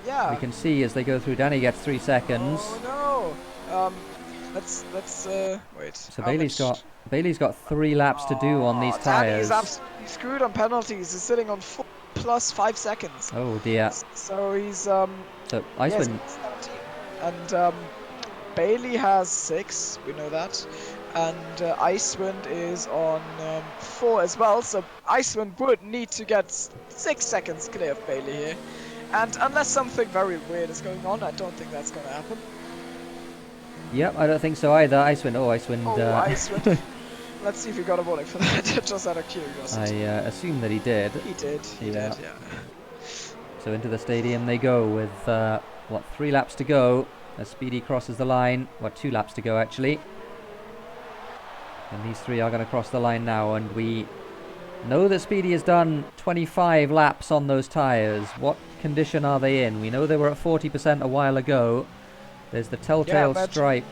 Yeah. We can see as they go through. Danny gets 3 seconds. Oh no! Let's wait. So Bailey's got 3 laps to do on these tyres. Danny is absolutely screwed on penalties. He's sitting on 4 plus 5 seconds. Oh dear. So he's So Icewind. And Bailey has 6. We know that. And Icewind is on 4 as well. So Icewind would need to get 6 seconds clear of Bailey here. And unless something very weird is going on, I don't think that's going to happen. Yep, I don't think so either. Icewind. Oh, Icewind. Icewind. Let's see if he got a warning for that, just out of curiosity. I assume that he did. He did, yeah. So into the stadium they go with, 3 laps to go as Speedy crosses the line. 2 laps to go, actually. And these 3 are going to cross the line now, and we know that Speedy has done 25 laps on those tyres. What condition are they in? We know they were at 40% a while ago. There's the telltale stripe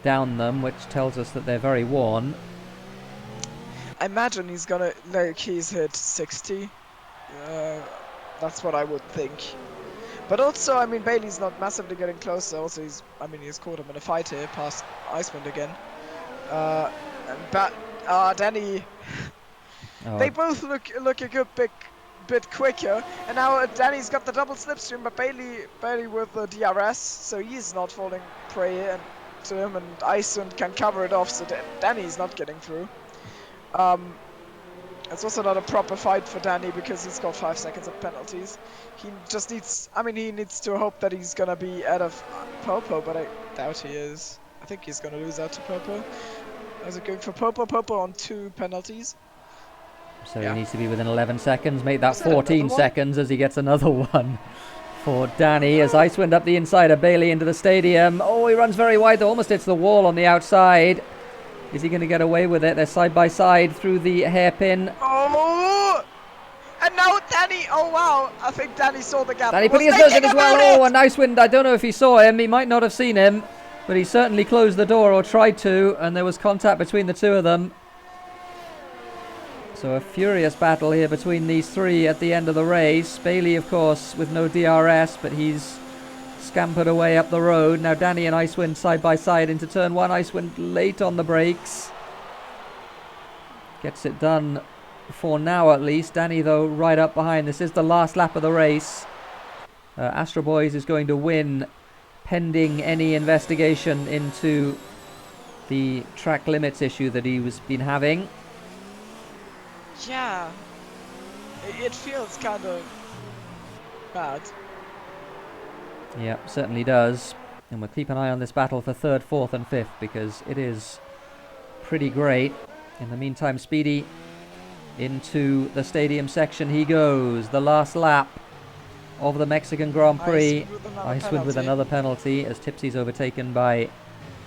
down them, which tells us that they're very worn. I imagine he's gonna, like, he's hit 60. That's what I would think. But also, I mean, Bailey's not massively getting closer. Also, he's caught him in a fight here, past Icewind again. Danny... They both look a good bit quicker, and now Danny's got the double slipstream, but Bailey with the DRS, so he's not falling prey, and to him, and Icewind can cover it off, so Danny's not getting through. It's also not a proper fight for Danny because he's got 5 seconds of penalties. He just needs, I mean, he needs to hope that he's gonna be out of Popo, but I doubt he is. I think he's gonna lose out to Popo. How's it going for Popo? Popo on 2 penalties. So he needs to be within 11 seconds, make that Was that 14 seconds as he gets another one for Danny. As Icewind up the inside of Bailey into the stadium. Oh, he runs very wide though, almost hits the wall on the outside. Is he going to get away with it? They're side by side through the hairpin. Oh! And now Danny, oh wow, I think Danny saw the gap. Danny putting his nose in as well. Oh, and Icewind, I don't know if he saw him. He might not have seen him, but he certainly closed the door or tried to, and there was contact between the two of them. So a furious battle here between these three at the end of the race. Bailey, of course, with no DRS, but he's scampered away up the road. Now Danny and Icewind side by side into turn 1. Icewind late on the brakes. Gets it done for now at least. Danny, though, right up behind. This is the last lap of the race. Astro Boys is going to win pending any investigation into the track limits issue that he was been having. Yeah. It feels kind of bad. Yeah, certainly does. And we'll keep an eye on this battle for 3rd, 4th and 5th because it is pretty great. In the meantime, Speedy into the stadium section he goes. The last lap of the Mexican Grand Prix. Icewind with another penalty as Tipsy's overtaken by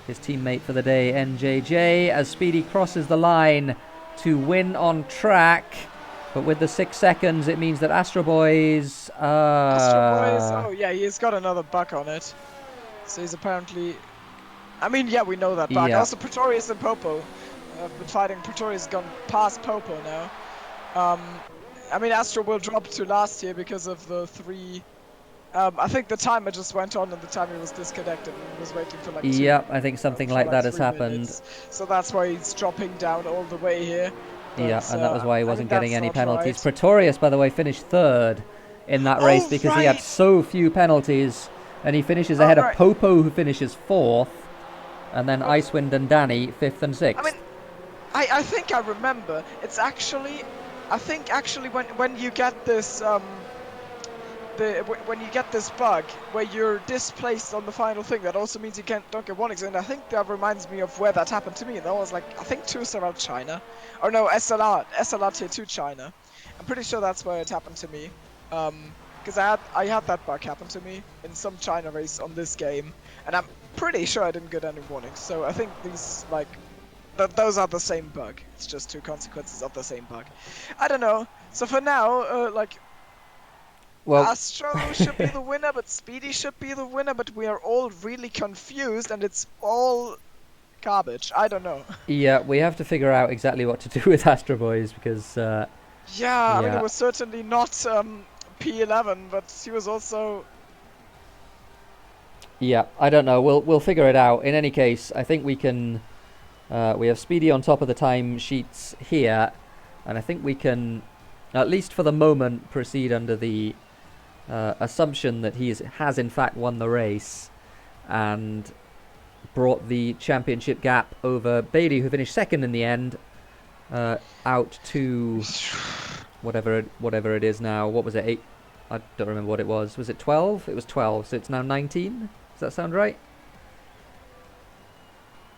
his teammate for the day, NJJ, as Speedy crosses the line to win on track. But with the 6 seconds, it means that Astro Boys... oh yeah, he's got another buck on it. So he's apparently... I mean, yeah, we know that buck. Yeah. Also, Pretorius and Popo have been fighting. Pretorius has gone past Popo now. I mean, Astro will drop to last year because of the 3... I think the timer just went on and the timer was disconnected and was waiting for like Yep, I think something like that has happened. Minutes. So that's why he's dropping down all the way here. But, yeah, and that was why he wasn't getting any penalties. Right. Pretorius, by the way, finished 3rd in that race because he had so few penalties. And he finishes ahead of Popo, who finishes 4th. And then Icewind and Danny, 5th and 6th. I mean, I think I remember. It's actually... I think actually when you get this... when you get this bug where you're displaced on the final thing, that also means you don't get 1 exit. I think that reminds me of where that happened to me. That was like, I think 2 around China. Or no, SLR tier 2 China. I'm pretty sure that's where it happened to me. Because I had that bug happen to me in some China race on this game. And I'm pretty sure I didn't get any warnings. So I think these, like, those are the same bug. It's just 2 consequences of the same bug. I don't know. So for now, like... Well, Astro should be the winner, but Speedy should be the winner, but we are all really confused and it's all garbage. I don't know. Yeah, we have to figure out exactly what to do with Astro Boys because... yeah, I mean, it was certainly not P11, but he was also... Yeah, I don't know. We'll figure it out. In any case, I think we can... we have Speedy on top of the time sheets here, and I think we can, at least for the moment, proceed under the... assumption that he has in fact won the race and brought the championship gap over Bailey, who finished 2nd in the end, out to whatever it is now. What was it? 8? I don't remember what it was. Was it 12? It was 12, so it's now 19. Does that sound right?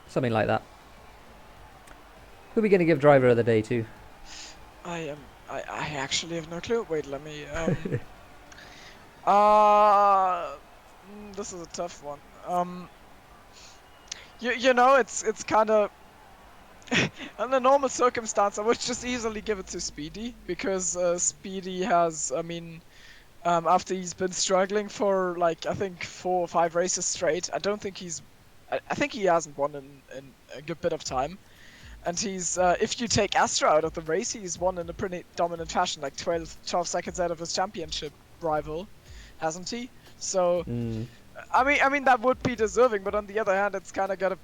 Something like that. Who are we going to give driver of the day to? I actually have no clue. Wait, let me... this is a tough one. You know, it's kind of... under normal circumstance, I would just easily give it to Speedy, because Speedy has, I mean, after he's been struggling for, like, I think 4 or 5 races straight, I don't think he's... I think he hasn't won in a good bit of time. And he's, if you take Astro out of the race, he's won in a pretty dominant fashion, like 12 seconds out of his championship rival, hasn't he? So, I mean that would be deserving, but on the other hand, it's kind of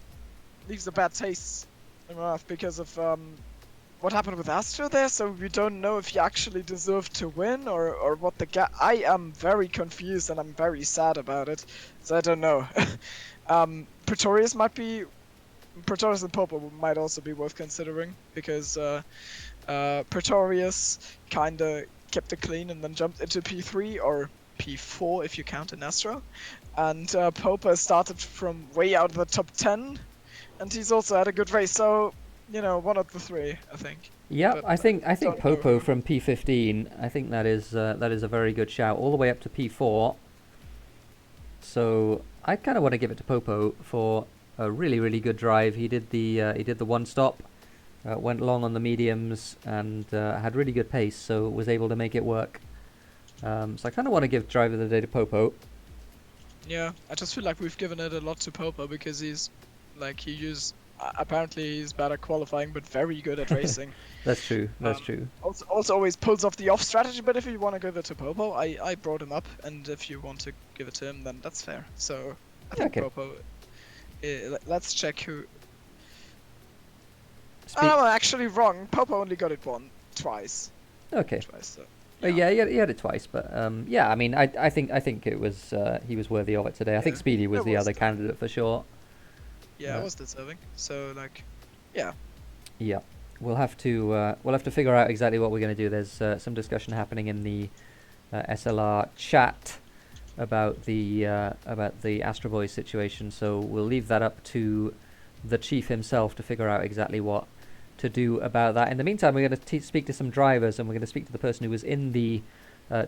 leaves a bad taste in my mouth because of what happened with Astro there, so we don't know if he actually deserved to win or what the gap. I am very confused and I'm very sad about it, so I don't know. Pretorius and Popo might also be worth considering because Pretorius kinda kept it clean and then jumped into P3 or P4 if you count an Astro, and Popo started from way out of the top 10, and he's also had a good race, so. One of the three, I think. Yeah, But I think don't Popo know. from P15. I think that is a very good shout, all the way up to P4. So I kind of want to give it to Popo for a really, really good drive. He did the one stop, went long on the mediums, and had really good pace. So was able to make it work. So I kind of want to give drive of the day to Popo. Yeah, I just feel like we've given it a lot to Popo because apparently he's bad at qualifying but very good at racing. That's true. That's true. Also always pulls off the off strategy, but if you want to give it to Popo, I brought him up, and if you want to give it to him, then that's fair. So I think Okay. Popo. Let's check who. Speak- Oh, I'm actually wrong. Popo only got it twice. Okay. So, Yeah, he had it twice, but yeah, I mean, I think it was he was worthy of it today. I think Yeah, Speedy was it the was other good. candidate for sure. Yeah, I was deserving. So yeah. Yeah, we'll have to figure out exactly what we're going to do. There's some discussion happening in the SLR chat about the Astro Boy situation, so we'll leave that up to the chief himself to figure out exactly what to do about that. In the meantime, we're going to speak to some drivers, and we're going to speak to the person who was in the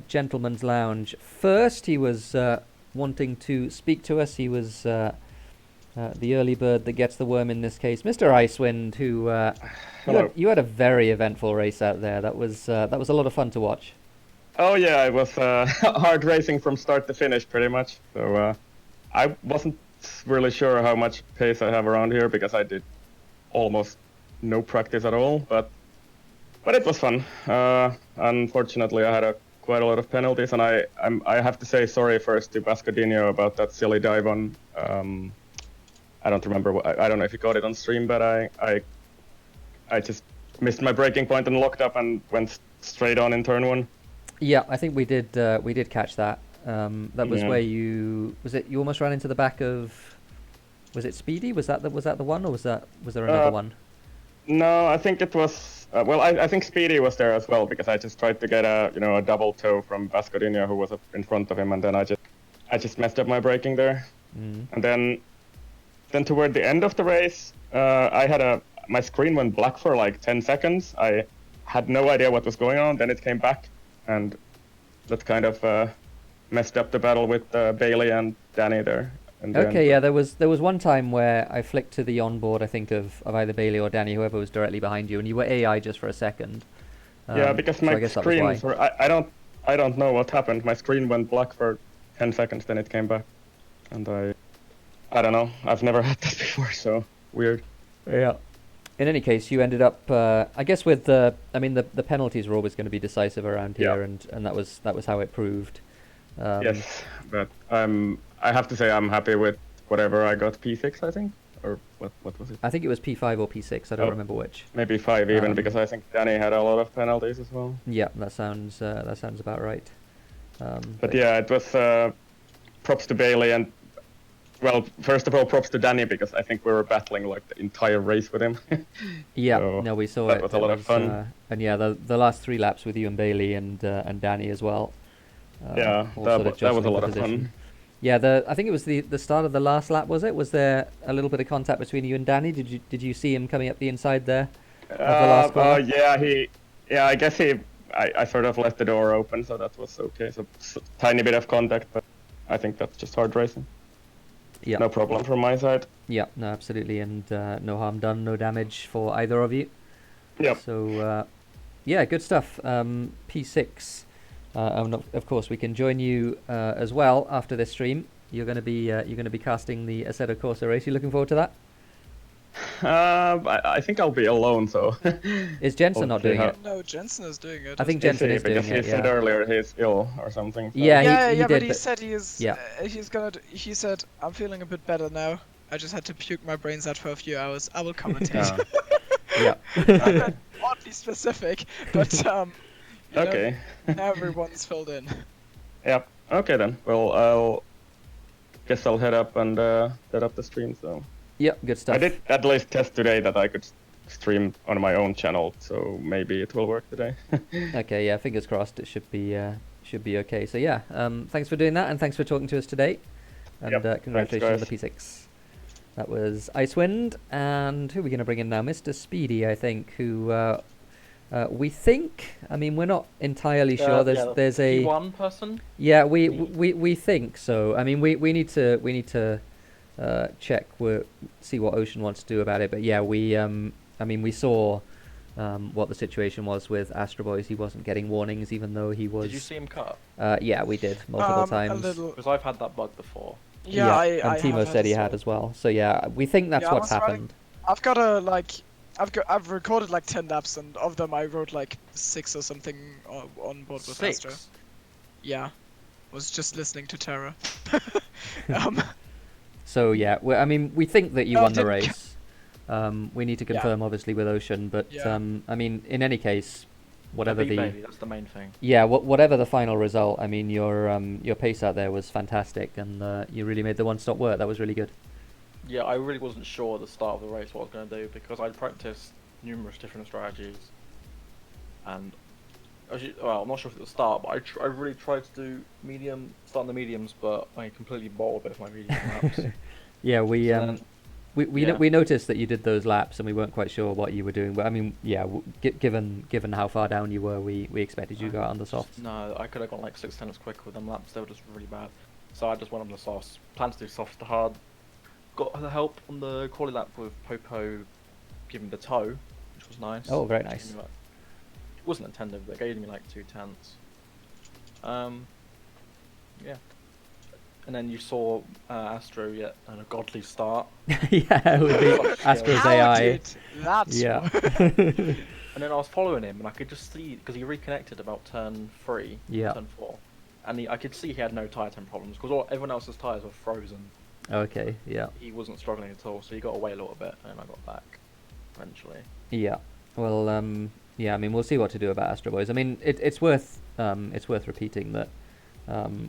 gentleman's lounge first. He was wanting to speak to us. He was the early bird that gets the worm in this case, Mr. Icewind, who you had a very eventful race out there. That was a lot of fun to watch. Oh yeah, it was hard racing from start to finish, pretty much. So I wasn't really sure how much pace I have around here because I did almost no practice at all. But it was fun. Unfortunately, I had quite a lot of penalties, and I have to say sorry first to Bascodino about that silly dive on. I don't remember. I don't know if you got it on stream, but I just missed my braking point and locked up and went straight on in turn one. Yeah, I think we did catch that. That was where you almost ran into the back of. Was it Speedy? Was that the one, or was there another one? No, I think it was. I think Speedy was there as well because I just tried to get a double toe from Bascodino who was up in front of him, and then I just messed up my braking there, and then toward the end of the race, my screen went black for like 10 seconds. I had no idea what was going on. Then it came back, and that kind of messed up the battle with Bailey and Danny there. And Okay, yeah, there was one time where I flicked to the onboard, I think of either Bailey or Danny, whoever was directly behind you, and you were AI just for a second. Yeah, because my screens were. I don't know what happened. My screen went black for 10 seconds, then it came back, and I don't know. I've never had that before, so weird. Yeah. In any case, you ended up, I guess, with the penalties were always going to be decisive around here, and that was how it proved. Yes, but I have to say I'm happy with whatever I got. P6, I think, or what was it? I think it was P5 or P6. I don't remember which. Maybe 5 even, because I think Danny had a lot of penalties as well. Yeah, that sounds about right. But yeah, it was props to Bailey and. Well, first of all, props to Danny because I think we were battling like the entire race with him. Yeah, so no, we saw that it. Was a lot of fun. And yeah, the last 3 laps with you and Bailey and Danny as well. Yeah, that was a lot of fun. Yeah, I think it was the start of the last lap. Was it? Was there a little bit of contact between you and Danny? Did you see him coming up the inside there? Of the last corner? Yeah, I guess I sort of left the door open, so that was okay. So tiny bit of contact, but I think that's just hard racing. Yeah. No problem from my side. Yeah, no, absolutely, and no harm done, no damage for either of you. Yep. So, yeah, good stuff. P6, and of course we can join you as well after this stream. You're going to be casting the Assetto Corsa race. You looking forward to that? I think I'll be alone, so. Is Jensen not doing it? No, Jensen is doing it. I think Jensen is doing it. Because he said earlier he's ill or something. So. Yeah, he did, but he said he is. Yeah. He said I'm feeling a bit better now. I just had to puke my brains out for a few hours. I will commentate. Yeah. oddly specific, but you know, Okay. everyone's filled in. Yep. Okay then. Well, guess I'll head up and set up the stream. So Yep, good stuff. I did at least test today that I could stream on my own channel, so maybe it will work today. Okay, yeah, fingers crossed. It should be okay. So yeah, thanks for doing that, and thanks for talking to us today. And Yep, congratulations thanks, on the P6. That was Icewind, and who are we going to bring in now? Mr. Speedy, I think, who we think. I mean, we're not entirely sure. There's a one person. Yeah, we think so. I mean, we need to check, see what Ocean wants to do about it. But yeah, I mean, we saw what the situation was with Astro Boys. He wasn't getting warnings, even though he was. Did you see him cut? Yeah, we did multiple times. A little. Because I've had that bug before. Yeah, and I Thimo have said he as had well. as well. So yeah, we think that's Yeah, I what's was writing- happened. I've got I've recorded like 10 laps, and of them I wrote like 6 or something on board with Astro. 6. Yeah, was just listening to Terra. So yeah, I mean, we think that you No, won the didn't race. We need to confirm, obviously, with Ocean. But Yeah. I mean, in any case, whatever Beat the Bailey, that's the main thing. yeah, whatever the final result, I mean, your pace out there was fantastic, and you really made the one-stop work. That was really good. Yeah, I really wasn't sure at the start of the race what I was going to do because I'd practiced numerous different strategies. And, well, I'm not sure if at the start, but I really tried to do start in the mediums, but I completely bottled both my medium laps. Yeah, So then- yeah. we noticed that you did those laps, and we weren't quite sure what you were doing. But I mean, yeah, given how far down you were, we expected you to go out on the softs. No, I could have gone like 6 tenths quicker with them laps. They were just really bad. So I just went on the softs. Planned to do softs to hard. Got the help on the quali lap with Popo giving the toe, which was nice. Oh, very nice. It wasn't intended, but it gave me like 2 tenths. Yeah. And then you saw Astro get a godly start. Yeah, it would be Astro's How AI. did that? Yeah. And then I was following him, and I could just see because he reconnected about turn 3, Yeah. turn 4, and I could see he had no tire temp problems because everyone else's tires were frozen. Okay. Yeah. He wasn't struggling at all, so he got away a little bit, and I got back eventually. Yeah. Well, yeah. I mean, we'll see what to do about Astro Boys. I mean, it's worth repeating that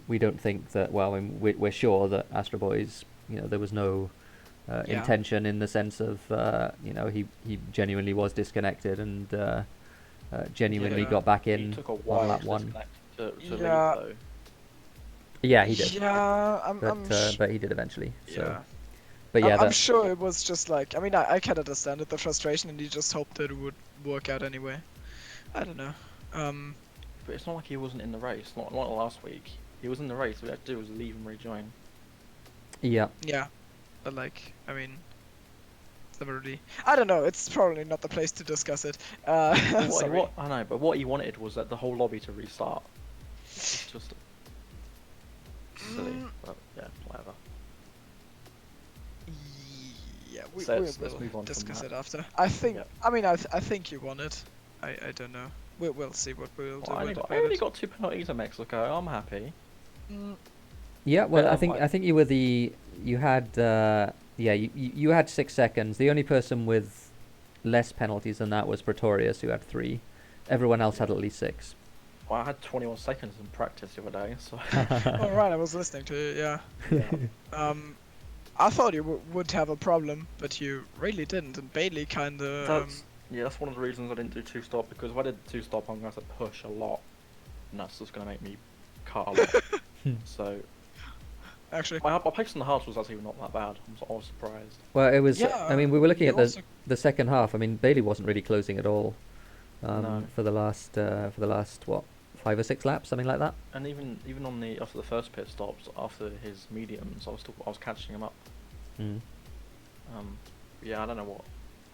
we don't think that. Well, I mean, we're sure that Astro Boys, there was no intention in the sense of, he genuinely was disconnected and genuinely Yeah. got back He in took a on while lap to 1. disconnect to leave, Yeah. though. Yeah, he did. Yeah, But he did eventually. So. yeah. But yeah, I'm sure it was just like, I mean, I can understand it, the frustration, and you just hoped that it would work out anyway. I don't know. But it's not like he wasn't in the race. Not last week. He was in the race. All we had to do was leave and rejoin. yeah. Yeah, but like, I mean, it's never really. I don't know. It's probably not the place to discuss it. Sorry. I know, but what he wanted was that the whole lobby to restart. It's just silly. But yeah, whatever. Yeah, So we'll let's move on from discuss that. it after. I think. Yeah. I mean, I think you won it. I don't know. We'll see what we'll do. Well, I with only it. got 2 penalties in Mexico. I'm happy. Mm, Yeah, well, But, I think you were you had you had 6 seconds. The only person with less penalties than that was Pretorius, who had 3. Everyone else had at least 6. Well, I had 21 seconds in practice the other day, so. all right, I was listening to it. Yeah. Yeah. I thought you would have a problem, but you really didn't. And Bailey kind of. That's one of the reasons I didn't do 2-stop, because if I did 2-stop, I'm going to have to push a lot, and that's just going to make me cut a lot. So, Actually. my pace on the hards was actually not that bad. I was surprised. Well, it was. Yeah, I mean, we were looking you at also- the second half. I mean, Bailey wasn't really closing at all No. for the last what 5 or 6 laps, something like that. And even after the first pit stops, after his mediums, I was catching him up. Mm. Yeah, I don't know what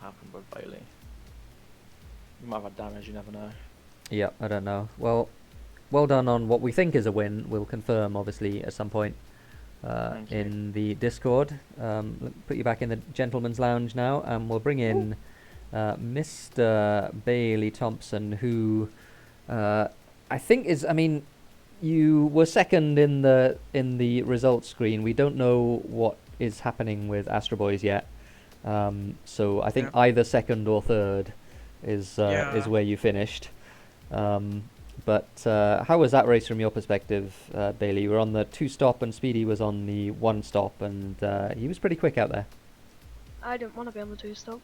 happened with Bailey. You might have had damage, you never know. Yeah, I don't know. Well done on what we think is a win. We'll confirm, obviously, at some point Thank you. in the Discord. Put you back in the gentleman's lounge now, and we'll bring in Mr. Bailey Thompson, who I think is. I mean, you were second in the results screen. We don't know what is happening with Astro Boys yet. So I think Yeah. either second or third is Yeah. where you finished. But how was that race from your perspective, Bailey? You were on the 2-stop and Speedy was on the 1-stop, and he was pretty quick out there. I didn't want to be on the 2-stop,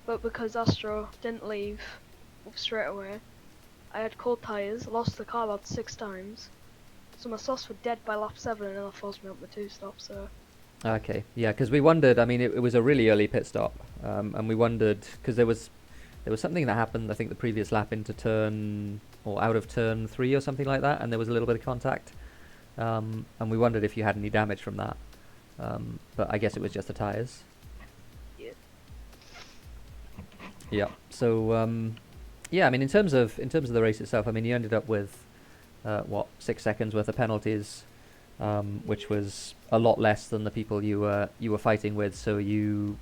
but because Astro didn't leave straight away, I had cold tyres, lost the car about 6 times, so my softs were dead by lap 7, and that forced me up my 2-stop. So. Okay, yeah, because we wondered. I mean, it was a really early pit stop, and we wondered because there was something that happened. I think the previous lap into turn or out of turn 3 or something like that, and there was a little bit of contact, and we wondered if you had any damage from that. But I guess it was just the tyres. Yeah. Yeah. So yeah, I mean, in terms of the race itself, I mean, you ended up with 6 seconds worth of penalties, which was a lot less than the people you were fighting with. So you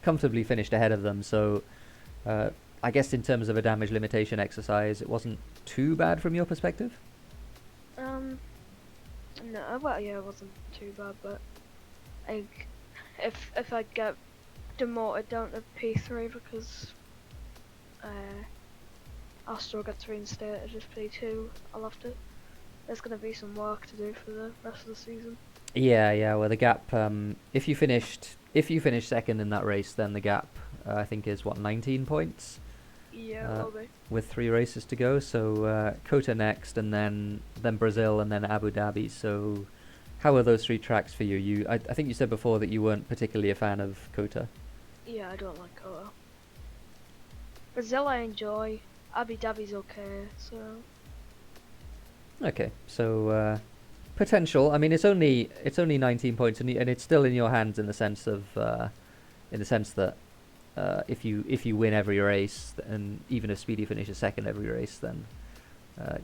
comfortably finished ahead of them. So I guess in terms of a damage limitation exercise, it wasn't too bad from your perspective. No, well, yeah, it wasn't too bad, but if I get demoted down to P3 because Astro gets reinstated as P2, I'll have to. There's gonna be some work to do for the rest of the season. Yeah. Well, the gap. If you finished second in that race, then the gap I think is 19 points. Yeah, it will be. With 3 races to go. So Kota next, and then Brazil, and then Abu Dhabi. So how are those 3 tracks for you? I think you said before that you weren't particularly a fan of Kota. Yeah, I don't like Kota. Brazil I enjoy. Abu Dhabi's okay, so. Okay, so potential. I mean, it's only 19 points, and it's still in your hands in the sense that if you win every race, and even if Speedy finishes second every race, then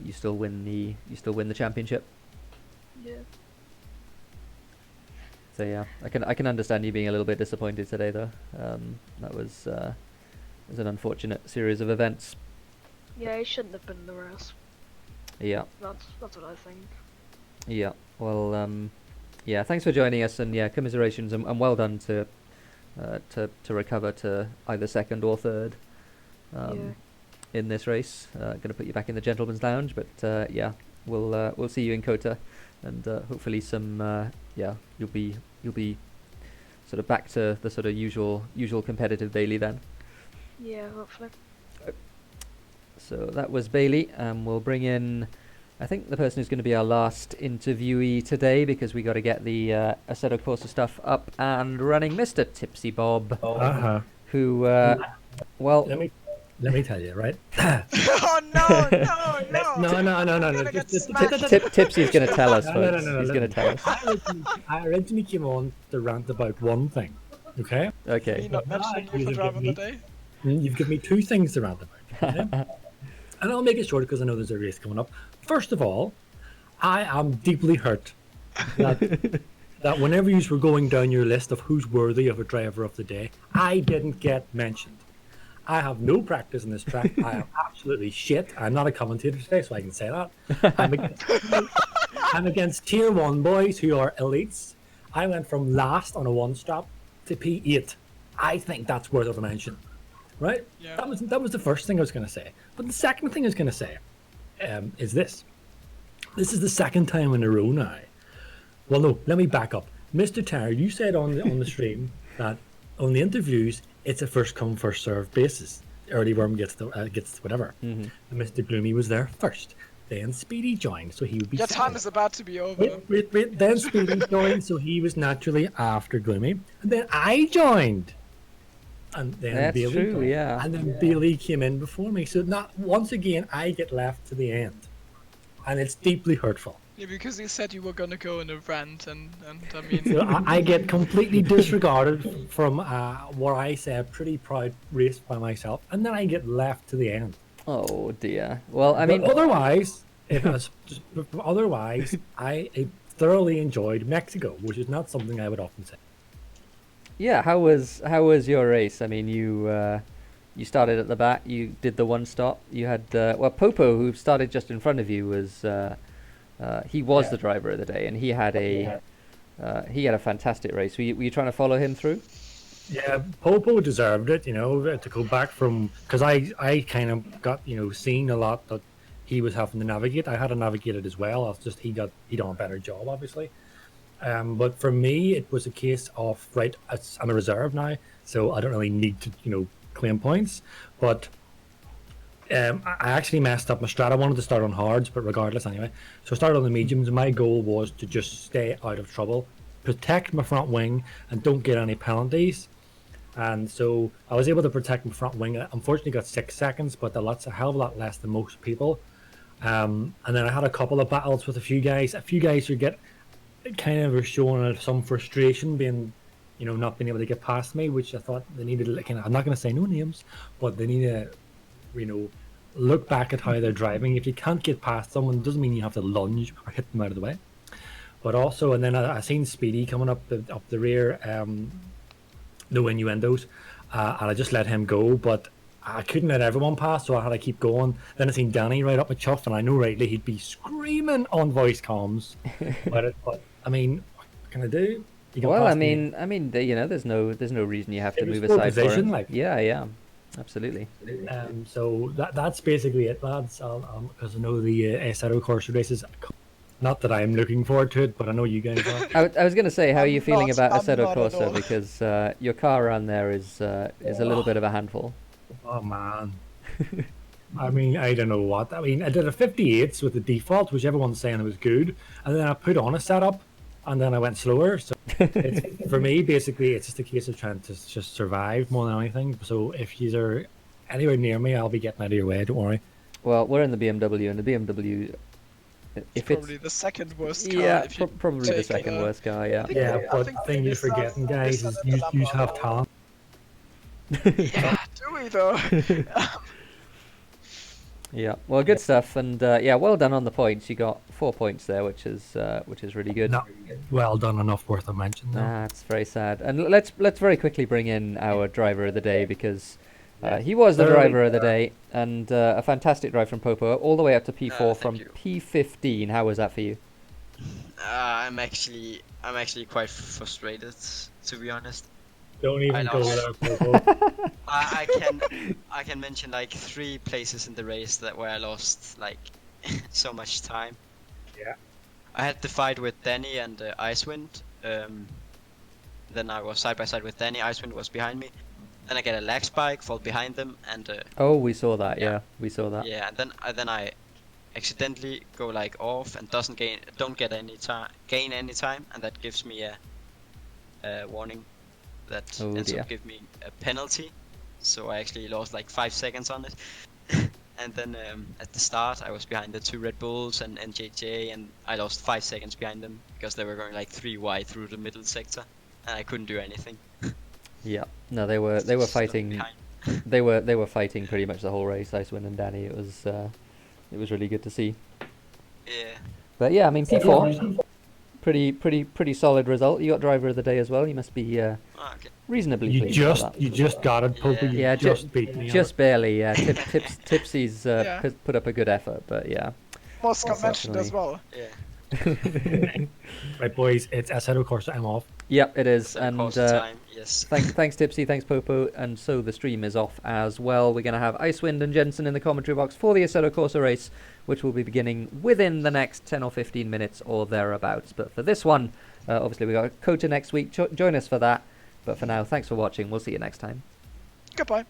you still win the championship. Yeah. So yeah, I can understand you being a little bit disappointed today, though. That was an unfortunate series of events. Yeah, it shouldn't have been the race. Yeah. That's what I think. Yeah. Well, yeah. Thanks for joining us, and yeah, commiserations, and well done to recover to either second or third in this race. Going to put you back in the gentleman's lounge, but yeah, we'll see you in Kota, and hopefully you'll be sort of back to the sort of usual competitive Bailey then. Yeah, hopefully. So that was Bailey, and we'll bring in, I think, the person who's going to be our last interviewee today, because we got to get the Assetto Corsa stuff up and running. Mr. TipsyBob, who, well, let me tell you, right? Oh no! No. Tipsy's going to tell us, folks. He's going to tell us. I originally came on to rant about one thing, okay? Okay. You're not mentioning you for driving the day. You've given me 2 things to rant about, okay? And I'll make it short because I know there's a race coming up. First of all, I am deeply hurt that whenever you were going down your list of who's worthy of a driver of the day, I didn't get mentioned. I have no practice in this track. I am absolutely shit. I'm not a commentator today, so I can say that. I'm against tier 1 boys who are elites. I went from last on a 1-stop to P8. I think that's worth of a mention. Right? Yeah. That was the first thing I was going to say. But the second thing I was going to say is this. This is the second time in a row now. Well, no, let me back up. Mr. Tired, you said on the stream that on the interviews, it's a first come, first served basis. Early worm gets whatever. Mm-hmm. And Mr. Gloomy was there first. Then Speedy joined, so he would be Your second. time is about to be over. Wait. Then Speedy joined, so he was naturally after Gloomy. And then I joined. And then That's Bailey true, joined. yeah. And then Bailey came in before me. So not once again I get left to the end. And it's deeply hurtful. Yeah, because you said you were gonna go in a rant, and I mean. So I get completely disregarded from what I say a pretty proud race by myself, and then I get left to the end. Oh dear. Well, I mean, But otherwise, I thoroughly enjoyed Mexico, which is not something I would often say. yeah. How was your race? I mean, you started at the back. You did the 1-stop. You had Popo, who started just in front of you, was he was the driver of the day, and he had a fantastic race. Were you trying to follow him through? Yeah, Popo deserved it, to go back from, because I kind of got seeing a lot that he was having to navigate. I had to navigate it as well. It's just he done a better job, obviously. But for me, it was a case of right. I'm a reserve now, so I don't really need to claim points. But I actually messed up my strat. I wanted to start on hards, but regardless, anyway. So I started on the mediums. My goal was to just stay out of trouble, protect my front wing, and don't get any penalties. And so I was able to protect my front wing. I unfortunately got 6 seconds, but that's a hell of a lot less than most people. And then I had a couple of battles with a few guys. A few guys who were showing some frustration, being, not being able to get past me, which I thought they needed. I'm not going to say no names, but they need to, look back at how they're driving. If you can't get past someone, it doesn't mean you have to lunge or hit them out of the way. But also, and then I seen Speedy coming up the rear. No innuendos, and I just let him go, but I couldn't let everyone pass, so I had to keep going. Then I seen Danny right up my chuff, and I know rightly he'd be screaming on voice comms. but I mean, what can I do? Well, I mean, there's no reason you have to move aside for him. Yeah, absolutely. So that's basically it, lads. Because I know the Assetto Corsa races. Not that I am looking forward to it, but I know you guys are. I was going to say, how are you feeling about I'm Assetto not at Corsa? all. Because your car around there is a little bit of a handful. Oh man. I mean, I don't know what. I mean, I did a 58s with the default, which everyone's saying it was good, and then I put on a setup, and then I went slower. So for me, basically, it's just a case of trying to just survive more than anything. So if you are anywhere near me, I'll be getting out of your way. Don't worry. Well, we're in the BMW, and the BMW. If Probably the second worst car. Yeah, if you probably the take, second worst car. Yeah. Yeah, I but think the thing they you're start- forgetting, they guys, start is at the you Lambo have now. talent. Yeah, do we though? Yeah. Well, good stuff, and well done on the points. You got 4 points there, which is really good. Not well done enough worth a mention, though. That's very sad. And let's very quickly bring in our driver of the day, because he was the driver of the day, and a fantastic drive from Popo all the way up to P4 from Thank you. P15. How was that for you? I'm actually quite frustrated, to be honest. Don't even I go lost. there, Popo. I can mention like 3 places in the race where I lost like so much time. Yeah. I had the fight with Danny and Icewind. Then I was side by side with Danny. Icewind was behind me. Then I get a lag spike, fall behind them, and Oh, we saw that. Yeah. Yeah, we saw that. yeah. And then I accidentally go like off and don't gain any time, and that gives me a warning that Oh, ends dear. up giving me a penalty. So I actually lost like 5 seconds on it. And then at the start I was behind the 2 Red Bulls and NJJ, and I lost 5 seconds behind them because they were going like 3 wide through the middle sector, and I couldn't do anything. Yeah. No, they were Stuck fighting. behind. They were fighting pretty much the whole race. Icewind and Danny. It was really good to see. Yeah. But yeah, I mean P4, pretty solid result. You got driver of the day as well. You must be Oh, okay. reasonably You pleased with that. just got it, Popo. You Yeah, just beat me. Just barely. Yeah, Tipsy's Yeah. put up a good effort, but yeah. Most got mentioned as Unfortunately. well. Yeah. Right, boys, it's Assetto Corsa. I'm off. Yep, it is. So And course of time. Yes. thanks Tipsy, thanks Popo, and so the stream is off as well. We're going to have Icewind and Jensen in the commentary box for the Assetto Corsa race, which will be beginning within the next 10 or 15 minutes or thereabouts. But for this one, obviously we got Kota next week. Join us for that. But for now, thanks for watching. We'll see you next time. Goodbye.